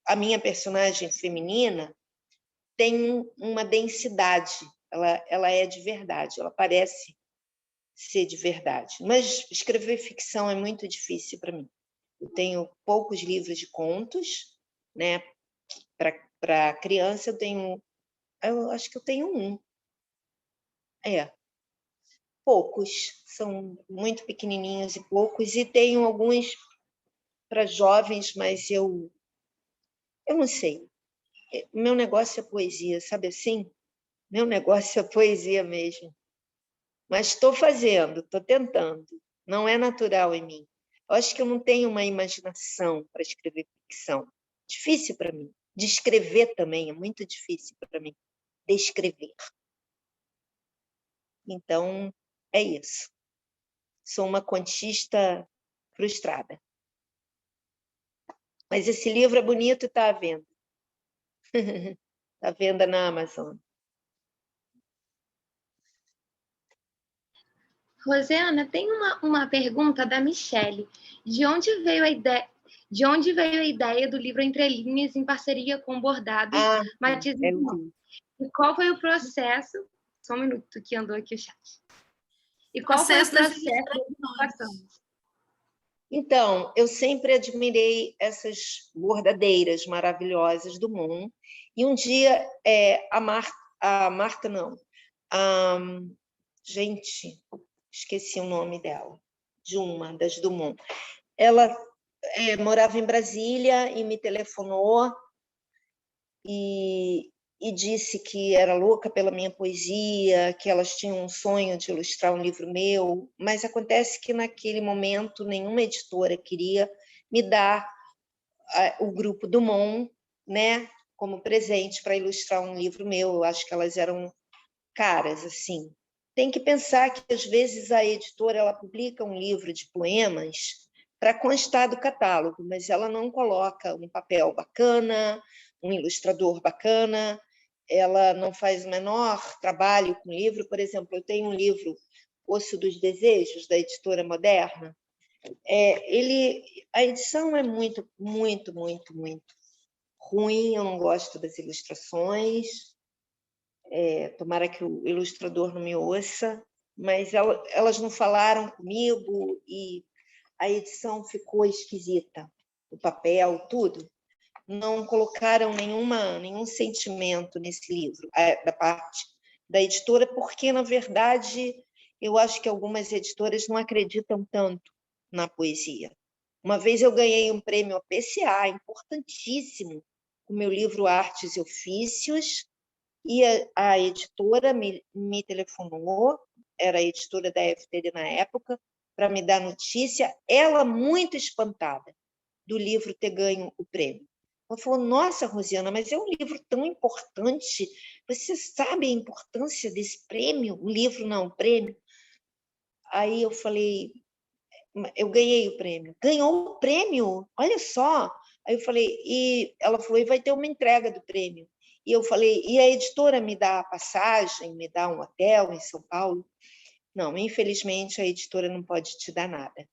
a minha personagem feminina tem uma densidade, ela é de verdade, ela parece ser de verdade. Mas escrever ficção é muito difícil para mim. Eu tenho poucos livros de contos, né? Para criança eu acho que eu tenho um. Poucos, são muito pequenininhos e poucos, e tenho alguns para jovens, mas eu não sei. Meu negócio é poesia, sabe assim? Meu negócio é poesia mesmo. Mas estou fazendo, estou tentando. Não é natural em mim. Eu acho que eu não tenho uma imaginação para escrever ficção. Difícil para mim. Descrever também é muito difícil para mim. Descrever. Então, é isso. Sou uma contista frustrada. Mas esse livro é bonito e está à venda. Está à venda na Amazon. Rosiana, tem uma pergunta da Michele. De onde veio a ideia do livro Entre Linhas em parceria com Bordados Matias e Simão? E qual foi o processo? Só um minuto que andou aqui o chat. E qual foi o processo da ilustração? Então, eu sempre admirei essas bordadeiras maravilhosas do Moon. E um dia, gente, esqueci o nome dela, de uma das do Moon. Ela morava em Brasília e me telefonou e disse que era louca pela minha poesia, que elas tinham um sonho de ilustrar um livro meu, mas acontece que naquele momento nenhuma editora queria me dar o grupo do Mon, né, como presente para ilustrar um livro meu. Eu acho que elas eram caras, assim. Tem que pensar que às vezes a editora ela publica um livro de poemas para constar do catálogo, mas ela não coloca um papel bacana, um ilustrador bacana, ela não faz o menor trabalho com o livro. Por exemplo, eu tenho um livro, Osso dos Desejos, da Editora Moderna. A edição é muito, muito, muito, muito ruim, eu não gosto das ilustrações, tomara que o ilustrador não me ouça, mas elas não falaram comigo e a edição ficou esquisita, o papel, tudo. Não colocaram nenhum sentimento nesse livro, da parte da editora, porque, na verdade, eu acho que algumas editoras não acreditam tanto na poesia. Uma vez eu ganhei um prêmio APCA, importantíssimo, com o meu livro Artes e Ofícios, e a editora me telefonou, era a editora da FTD na época, para me dar notícia, ela muito espantada do livro ter ganho o prêmio. Ela falou: nossa, Rosiana, mas é um livro tão importante, você sabe a importância desse prêmio? O livro não, o prêmio. Aí eu falei: eu ganhei o prêmio. Ganhou o prêmio? Olha só. Aí eu falei, e ela falou: e vai ter uma entrega do prêmio. E eu falei: e a editora me dá a passagem, me dá um hotel em São Paulo? Não, infelizmente a editora não pode te dar nada.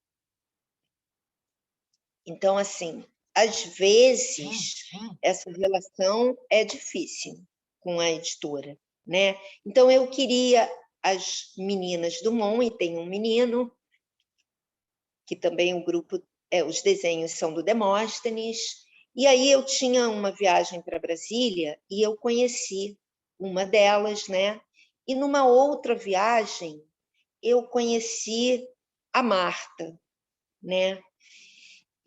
Então, assim, às vezes, essa relação é difícil com a editora, né? Então, eu queria as meninas do Mon, e tem um menino, que também o grupo, os desenhos são do Demóstenes, e aí eu tinha uma viagem para Brasília e eu conheci uma delas, né? E numa outra viagem, eu conheci a Marta, né?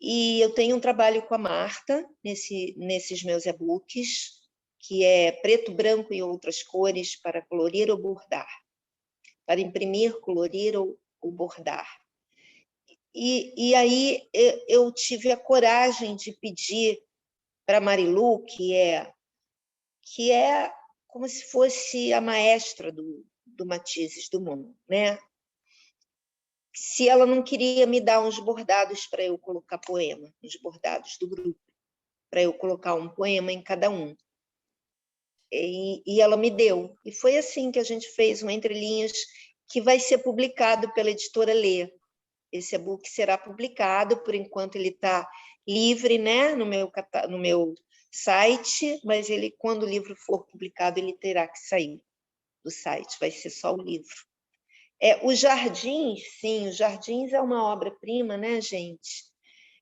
E eu tenho um trabalho com a Marta nesses meus e-books, que é Preto, Branco e Outras Cores para Colorir ou Bordar. Para imprimir, colorir ou bordar. E aí eu tive a coragem de pedir para a Marilu, que é como se fosse a maestra do Matizes do Mundo, né? se ela não queria me dar uns bordados para eu colocar poema, uns bordados do grupo, para eu colocar um poema em cada um. E ela me deu. E foi assim que a gente fez um Entre Linhas, que vai ser publicado pela editora Lê. Esse e-book será publicado, por enquanto ele está livre, né, no meu site, mas ele, quando o livro for publicado, ele terá que sair do site, vai ser só o livro. Os Jardins, sim, Os Jardins é uma obra-prima, né, gente?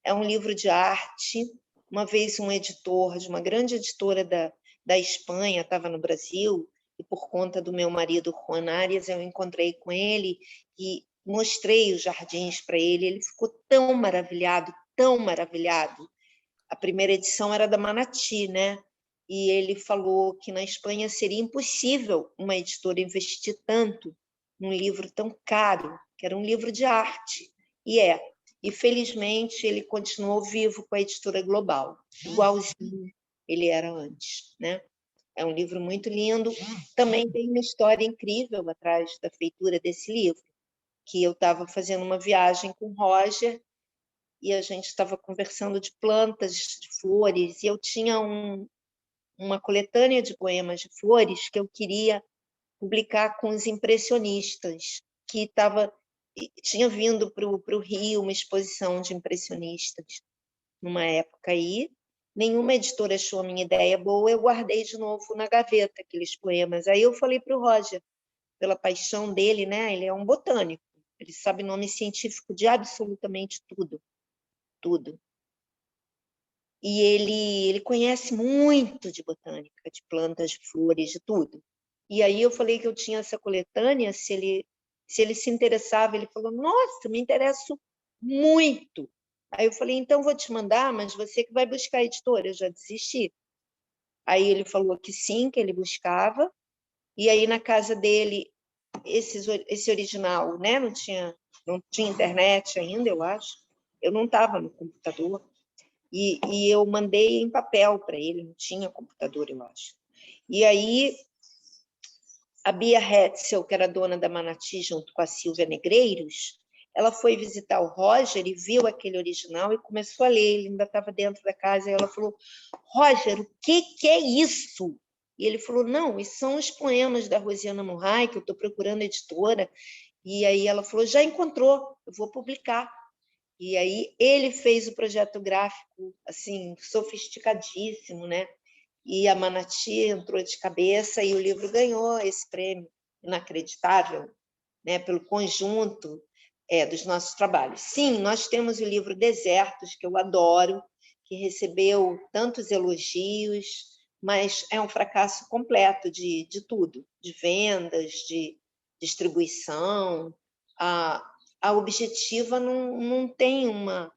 É um livro de arte. Uma vez um editor de uma grande editora da Espanha estava no Brasil, e por conta do meu marido, Juan Arias, eu encontrei com ele e mostrei Os Jardins para ele. Ele ficou tão maravilhado, tão maravilhado. A primeira edição era da Manati, né? E ele falou que na Espanha seria impossível uma editora investir tanto num livro tão caro, que era um livro de arte. E felizmente ele continuou vivo com a editora Global, igualzinho ele era antes, né? É um livro muito lindo. Também tem uma história incrível atrás da feitura desse livro, que eu estava fazendo uma viagem com o Roger e a gente estava conversando de plantas, de flores, e eu tinha uma coletânea de poemas de flores que eu queria publicar com os impressionistas, que tinha vindo para o Rio uma exposição de impressionistas numa época aí. Nenhuma editora achou a minha ideia boa, eu guardei de novo na gaveta aqueles poemas. Aí eu falei para o Roger, pela paixão dele, né? Ele é um botânico, ele sabe nome científico de absolutamente tudo, tudo. E ele conhece muito de botânica, de plantas, de flores, de tudo. E aí eu falei que eu tinha essa coletânea, se ele se interessava, ele falou, nossa, me interesso muito. Aí eu falei, então vou te mandar, mas você que vai buscar a editora, eu já desisti. Aí ele falou que sim, que ele buscava, e aí na casa dele, esse original, né, não tinha internet ainda, eu acho, eu não estava no computador, e eu mandei em papel para ele, não tinha computador, eu acho. E aí a Bia Hetzel, que era dona da Manati, junto com a Silvia Negreiros, ela foi visitar o Roger e viu aquele original e começou a ler. Ele ainda estava dentro da casa, e ela falou, Roger, o que é isso? E ele falou, não, esses são os poemas da Rosiana Murray, que eu estou procurando a editora. E aí ela falou, já encontrou, eu vou publicar. E aí ele fez o projeto gráfico, assim, sofisticadíssimo, né? E a Manati entrou de cabeça e o livro ganhou esse prêmio inacreditável, né, pelo conjunto dos nossos trabalhos. Sim, nós temos o livro Desertos, que eu adoro, que recebeu tantos elogios, mas é um fracasso completo de tudo, de vendas, de distribuição. A Objetiva não tem uma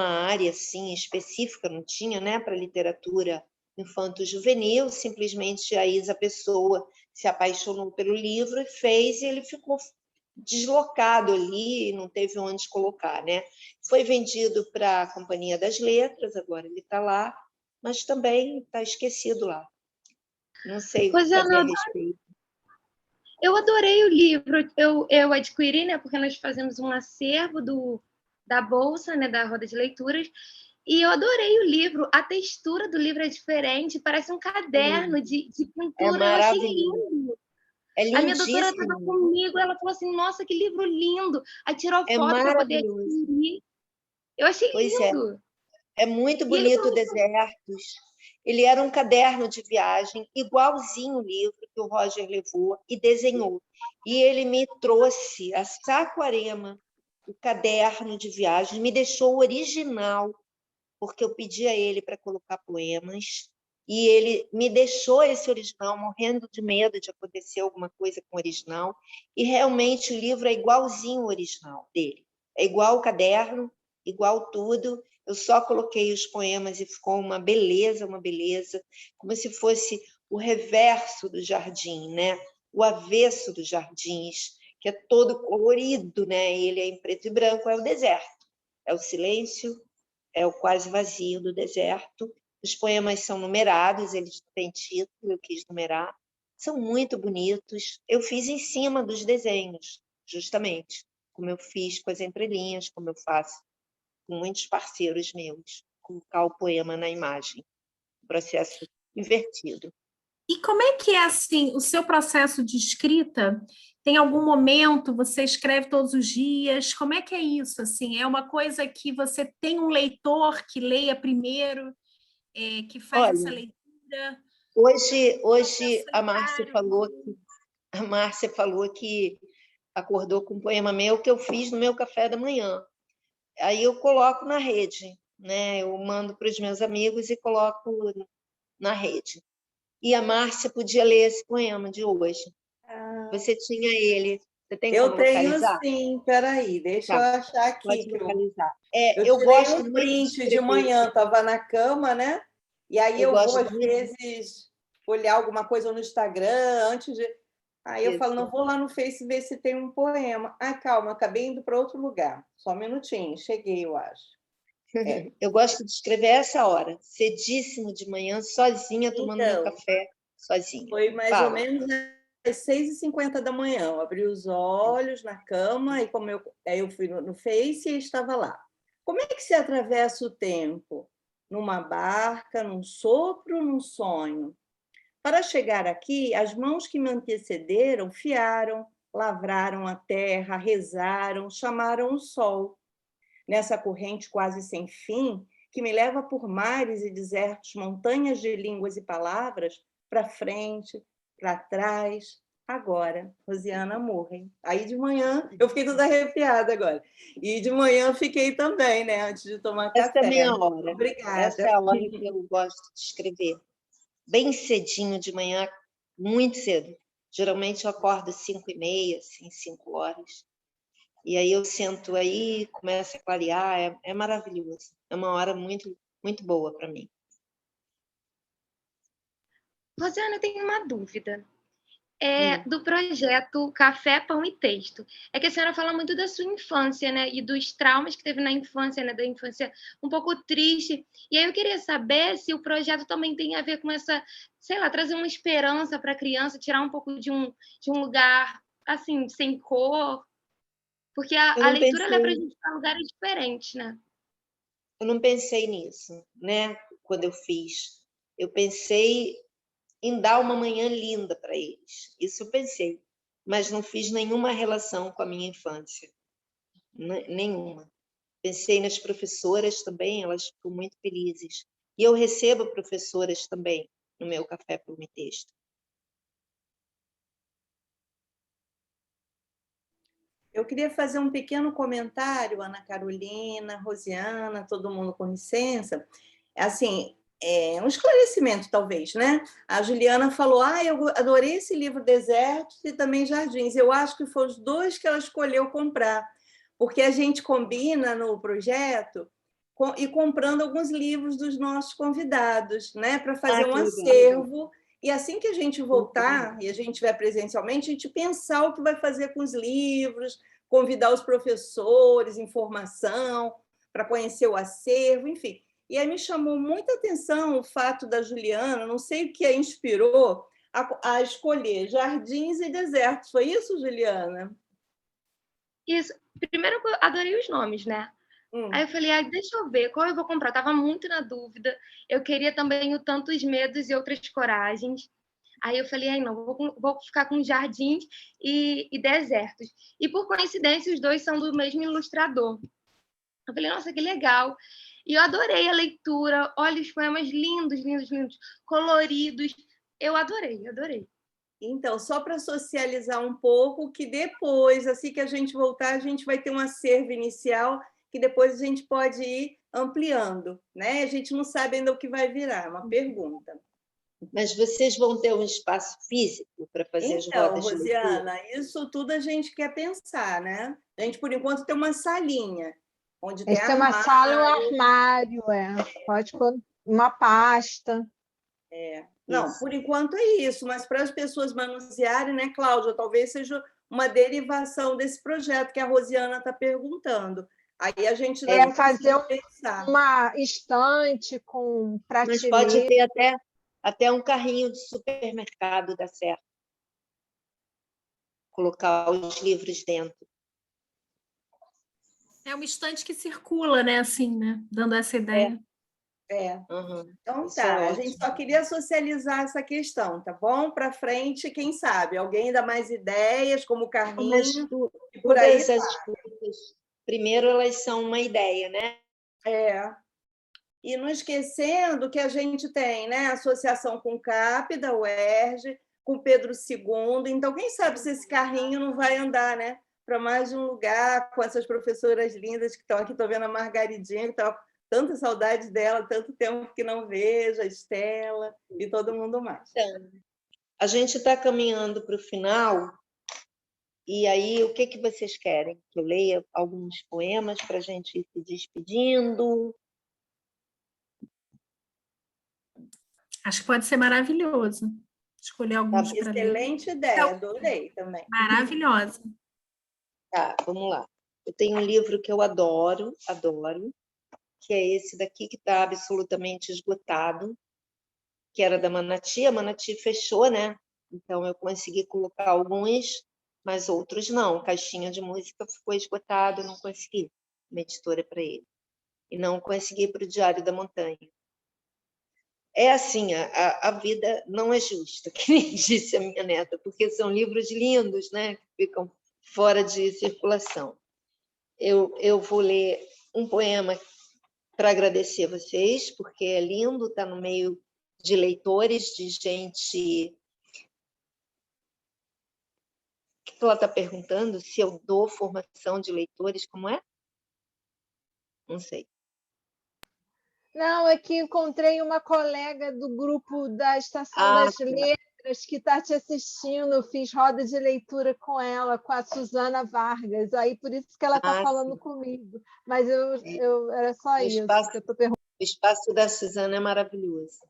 área assim, específica, não tinha, né, para literatura infanto-juvenil, simplesmente a Isa Pessoa se apaixonou pelo livro e fez, e ele ficou deslocado ali, não teve onde colocar, né? Foi vendido para a Companhia das Letras, agora ele está lá, mas também está esquecido lá. Não sei o que fazer a respeito. Eu adorei o livro, eu adquiri, né, porque nós fazemos um acervo da Bolsa, né, da Roda de Leituras, e eu adorei o livro. A textura do livro é diferente, parece um caderno de pintura. Eu achei lindo. É lindíssimo. A minha doutora estava comigo, ela falou assim, nossa, que livro lindo. Aí tirou foto para poder adquirir. Eu achei lindo. É muito bonito, Desertos. Ele era um caderno de viagem, igualzinho o livro que o Roger levou e desenhou. E ele me trouxe a Saquarema, o caderno de viagem, me deixou o original, porque eu pedi a ele para colocar poemas, e ele me deixou esse original, morrendo de medo de acontecer alguma coisa com o original, e realmente o livro é igualzinho o original dele. É igual o caderno, igual tudo. Eu só coloquei os poemas e ficou uma beleza, como se fosse o reverso do jardim, né? O avesso dos jardins, que é todo colorido, né? Ele é em preto e branco, é o deserto, é o silêncio, é o quase vazio do deserto. Os poemas são numerados, eles têm título, eu quis numerar. São muito bonitos. Eu fiz em cima dos desenhos, justamente. como eu fiz com as entrelinhas, como eu faço com muitos parceiros meus, colocar o poema na imagem, processo invertido. E como é que é, assim, o seu processo de escrita? Tem algum momento, você escreve todos os dias? Como é que é isso, assim? É uma coisa que você tem um leitor que leia primeiro, que faz essa Olha, leitura? hoje Processo solitário? a Márcia falou que acordou com um poema meu que eu fiz no meu café da manhã. Aí eu coloco na rede, né? Eu mando para os meus amigos e coloco na rede. E a Márcia podia ler esse poema de hoje. Você tinha ele. Você tem Eu como tenho localizar? sim, peraí, deixa eu Tá, achar aqui. pode Que localizar. eu Eu tirei gosto um muito de print de escrever. manhã, estava na cama, né? E aí Eu eu vou, gosto às muito vezes, olhar alguma coisa no Instagram antes de. Aí eu falo, não disso. vou lá no Face ver se tem um poema. Ah, calma, acabei indo para outro lugar. Só um minutinho, cheguei, eu acho. Eu gosto de escrever essa hora, cedíssimo de manhã, sozinha, tomando meu Então, café, sozinha. foi mais ou Fala. menos às 6h50 da manhã. Eu abri os olhos na cama e como aí eu fui no Face e estava lá. Como é que se atravessa o tempo? Numa barca, num sopro, num sonho? Para chegar aqui, as mãos que me antecederam fiaram, lavraram a terra, rezaram, chamaram o sol. Nessa corrente quase sem fim, que me leva por mares e desertos, montanhas de línguas e palavras, para frente, para trás, agora, Rosiana Murray. Aí de manhã, eu fiquei toda arrepiada agora. E de manhã fiquei também, né, antes de tomar Essa é a minha café. hora. Essa Obrigada. é a hora que eu gosto de escrever. Bem cedinho de manhã, muito cedo. Geralmente eu acordo 5h30, assim, 5 horas. E aí eu sento aí, começa a clarear, é maravilhoso. É uma hora muito, muito boa para mim. Rosiana, eu tenho uma dúvida. Hum. Do projeto Café, Pão e Texto. É que a senhora fala muito da sua infância, né? E dos traumas que teve na infância, né? Da infância um pouco triste. E aí eu queria saber se o projeto também tem a ver com essa, sei lá, trazer uma esperança para a criança, tirar um pouco de um lugar, assim, sem cor. Porque Eu a não leitura leva a pensei, gente para lugares diferentes, né? eu não pensei nisso, né? Quando eu fiz. Eu pensei em dar uma manhã linda para eles. Isso eu pensei, mas não fiz nenhuma relação com a minha infância, nenhuma. Pensei nas professoras também, elas ficam muito felizes. E eu recebo professoras também no meu Café Pão e Texto. Eu queria fazer um pequeno comentário, Ana Carolina, Rosiana, todo mundo com licença. Assim, um esclarecimento, talvez, né? A Juliana falou: eu adorei esse livro Desertos e também Jardins. Eu acho que foram os dois que ela escolheu comprar, porque a gente combina no projeto e comprando alguns livros dos nossos convidados, né? Para fazer um Que legal. acervo. E assim que a gente voltar e a gente estiver presencialmente, a gente pensar o que vai fazer com os livros, convidar os professores, informação, para conhecer o acervo, enfim. E aí me chamou muita atenção o fato da Juliana, não sei o que a inspirou, a escolher jardins e desertos. Foi isso, Juliana? Isso. Primeiro, eu adorei os nomes, né? Aí eu falei, deixa eu ver qual eu vou comprar. Eu estava muito na dúvida. Eu queria também o Tantos Medos e Outras Coragens. Aí eu falei, não, vou ficar com Jardins e Desertos. E por coincidência, os dois são do mesmo ilustrador. Eu falei, nossa, que legal. E eu adorei a leitura. Olha, os poemas lindos, lindos, lindos, coloridos. Eu adorei, adorei. Então, só para socializar um pouco, que depois, assim que a gente voltar, a gente vai ter um acervo inicial que depois a gente pode ir ampliando, né? A gente não sabe ainda o que vai virar, uma pergunta. Mas vocês vão ter um espaço físico para fazer as Então, rodas de leitura? Rosiana, isso tudo a gente quer pensar, né? A gente, por enquanto, tem uma salinha, onde tem Esse é uma sala e um armário. armário, pode pôr uma pasta. Não, por enquanto é isso, mas para as pessoas manusearem, né, Cláudia, talvez seja uma derivação desse projeto que a Rosiana está perguntando. Aí a gente ainda não Fazer conseguiu pensar. uma estante com Mas pode prateleira. ter até um carrinho de supermercado, dá certo. Colocar os livros dentro. É uma estante que circula, né? Assim, né? Dando essa ideia. Uhum. Então Isso é tá, a ótimo. gente só queria socializar essa questão, tá bom? Para frente, quem sabe? Alguém dá mais ideias, como o Mas Carlinho, e por aí todas as coisas, primeiro elas são uma ideia, né? E não esquecendo que a gente tem, né, associação com o CAP da UERJ, com o Pedro II. Então, quem sabe se esse carrinho não vai andar, né, para mais de um lugar com essas professoras lindas que estão aqui. Estou vendo a Margaridinha, que estava tanta saudade dela, tanto tempo que não vejo, a Estela e todo mundo mais. Então, a gente está caminhando para o final, e aí o que vocês querem? Que eu leia alguns poemas para a gente ir se despedindo? Acho que pode ser maravilhoso. Escolher alguns para ler. Excelente ideia, adorei também. Maravilhosa. Tá, vamos lá. Eu tenho um livro que eu adoro, que é esse daqui, que está absolutamente esgotado, que era da Manati. A Manati fechou, né? Então eu consegui colocar alguns, mas outros não. Caixinha de música ficou esgotado, não consegui uma editora para ele. E não consegui para o Diário da Montanha. É assim, a vida não é justa, que nem disse a minha neta, porque são livros lindos, né? Que ficam fora de circulação. Eu vou ler um poema para agradecer vocês, porque é lindo, está no meio de leitores, de gente... O que ela está perguntando? Se eu dou formação de leitores, como é? Não sei. Não, é que encontrei uma colega do grupo da Estação das Letras que está te assistindo. Fiz roda de leitura com ela, com a Suzana Vargas. Aí por isso que ela está falando comigo. Mas era só isso que eu estou perguntando. O espaço da Suzana é maravilhoso.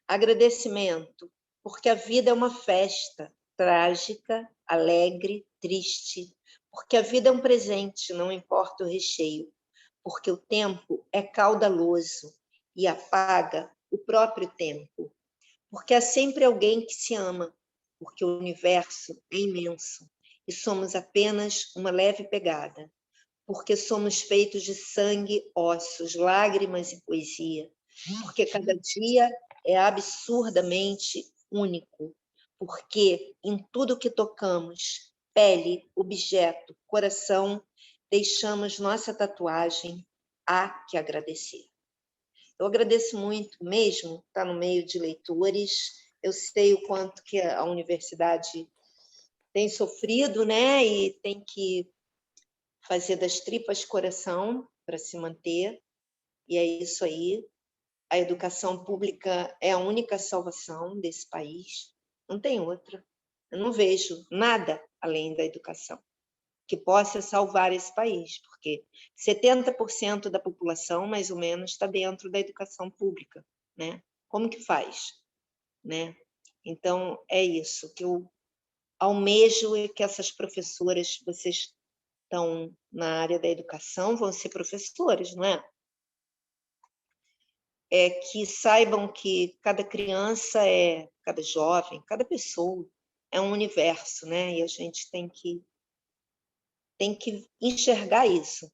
Agradecimento, porque a vida é uma festa trágica, alegre, triste, porque a vida é um presente, não importa o recheio, porque o tempo é caudaloso e apaga o próprio tempo, porque há sempre alguém que se ama, porque o universo é imenso e somos apenas uma leve pegada, porque somos feitos de sangue, ossos, lágrimas e poesia, porque cada dia é absurdamente único, porque em tudo que tocamos, pele, objeto, coração, deixamos nossa tatuagem, há que agradecer. Eu agradeço muito mesmo estar no meio de leitores. Eu sei o quanto que a universidade tem sofrido, né? E tem que fazer das tripas coração para se manter. E é isso aí. A educação pública é a única salvação desse país. Não tem outra. Eu não vejo nada além da educação que possa salvar esse país, porque 70% da população, mais ou menos, está dentro da educação pública, né? Como que faz, né? Então, é isso que eu almejo, é que essas professoras, vocês estão na área da educação, vão ser professores, não é? É que saibam que cada criança cada jovem, cada pessoa é um universo, né? E a gente tem que enxergar isso.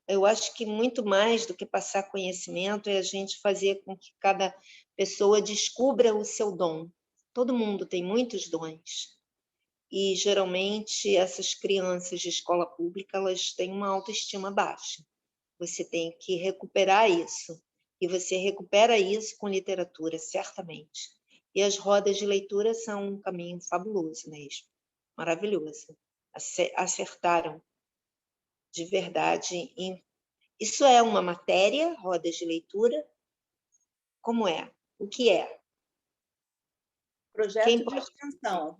Eu acho que muito mais do que passar conhecimento é a gente fazer com que cada pessoa descubra o seu dom. Todo mundo tem muitos dons. E, geralmente, essas crianças de escola pública, elas têm uma autoestima baixa. Você tem que recuperar isso. E você recupera isso com literatura, certamente. E as rodas de leitura são um caminho fabuloso mesmo. Maravilhoso. Acertaram de verdade. Isso é uma matéria, rodas de leitura? Como é? O que é? Projeto de extensão.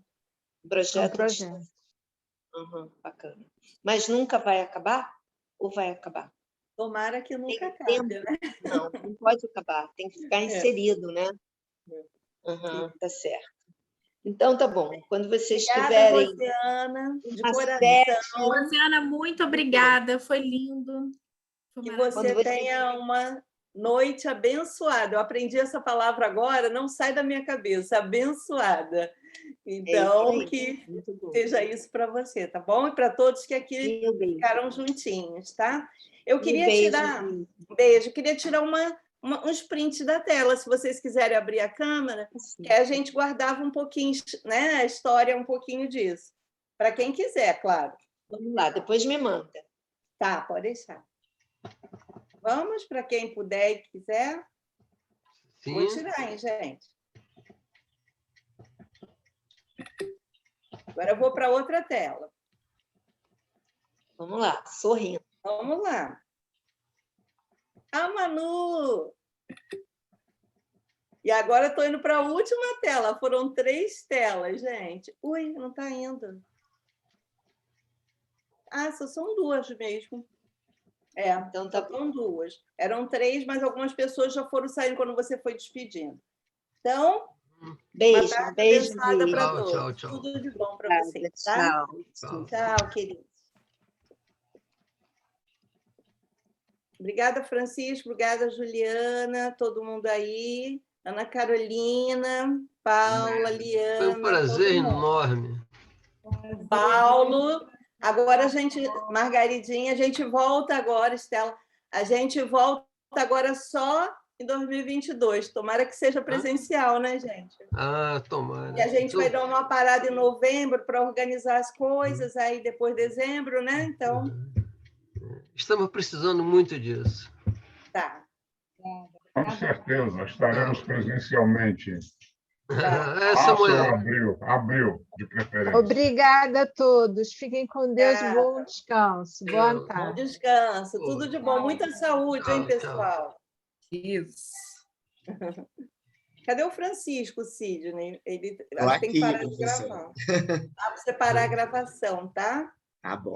Projeto de extensão. Bacana. Mas nunca vai acabar? Ou vai acabar? Tomara que nunca acabe, né? Não pode acabar. Tem que ficar inserido, né? Tá certo. Então, tá bom. Quando vocês tiverem... Rosiana, de coração. Rosiana, muito obrigada. Foi lindo. Foi que você tenha Noite abençoada. Eu aprendi essa palavra agora, não sai da minha cabeça. Abençoada. Então, que seja isso para você, tá bom? E para todos que aqui ficaram juntinhos, tá? Eu queria tirar um beijo, queria tirar uns prints da tela, se vocês quiserem abrir a câmera, que a gente guardava um pouquinho, né, a história, um pouquinho disso. Para quem quiser, claro. Vamos lá, depois me manda. Tá, pode deixar. Vamos, para quem puder e quiser. Sim. Vou tirar, hein, gente? Agora eu vou para outra tela. Vamos lá, sorrindo. Vamos lá. A Manu! E agora estou indo para a última tela. Foram 3 telas, gente. Ui, não está indo. Ah, só são 2 mesmo. Então tá bom, 2. Eram 3, mas algumas pessoas já foram saindo quando você foi despedindo. Então, beijo para todos. Tchau, tchau. Tudo de bom para vocês, tá? Tchau, queridos. Obrigada, Francisco. Obrigada, Juliana. Todo mundo aí. Ana Carolina, Paula, Liana. Foi um prazer enorme. Paulo. Agora Margaridinha, a gente volta agora, Estela. A gente volta agora só em 2022. Tomara que seja presencial, né, gente? Ah, tomara. E a gente vai dar uma parada em novembro para organizar as coisas, aí depois de dezembro, né? Então. Estamos precisando muito disso. Tá. Com certeza, estaremos presencialmente. Essa mulher. Abril, de preferência. Obrigada a todos. Fiquem com Deus. Bom descanso. Boa tarde. Bom descanso. Tudo de bom. Muita saúde, hein, pessoal? Isso. Cadê o Francisco, Sidney? Ele Tô acho que tem que aqui, parar de professora. gravar. Para você parar a gravação, tá? Tá bom.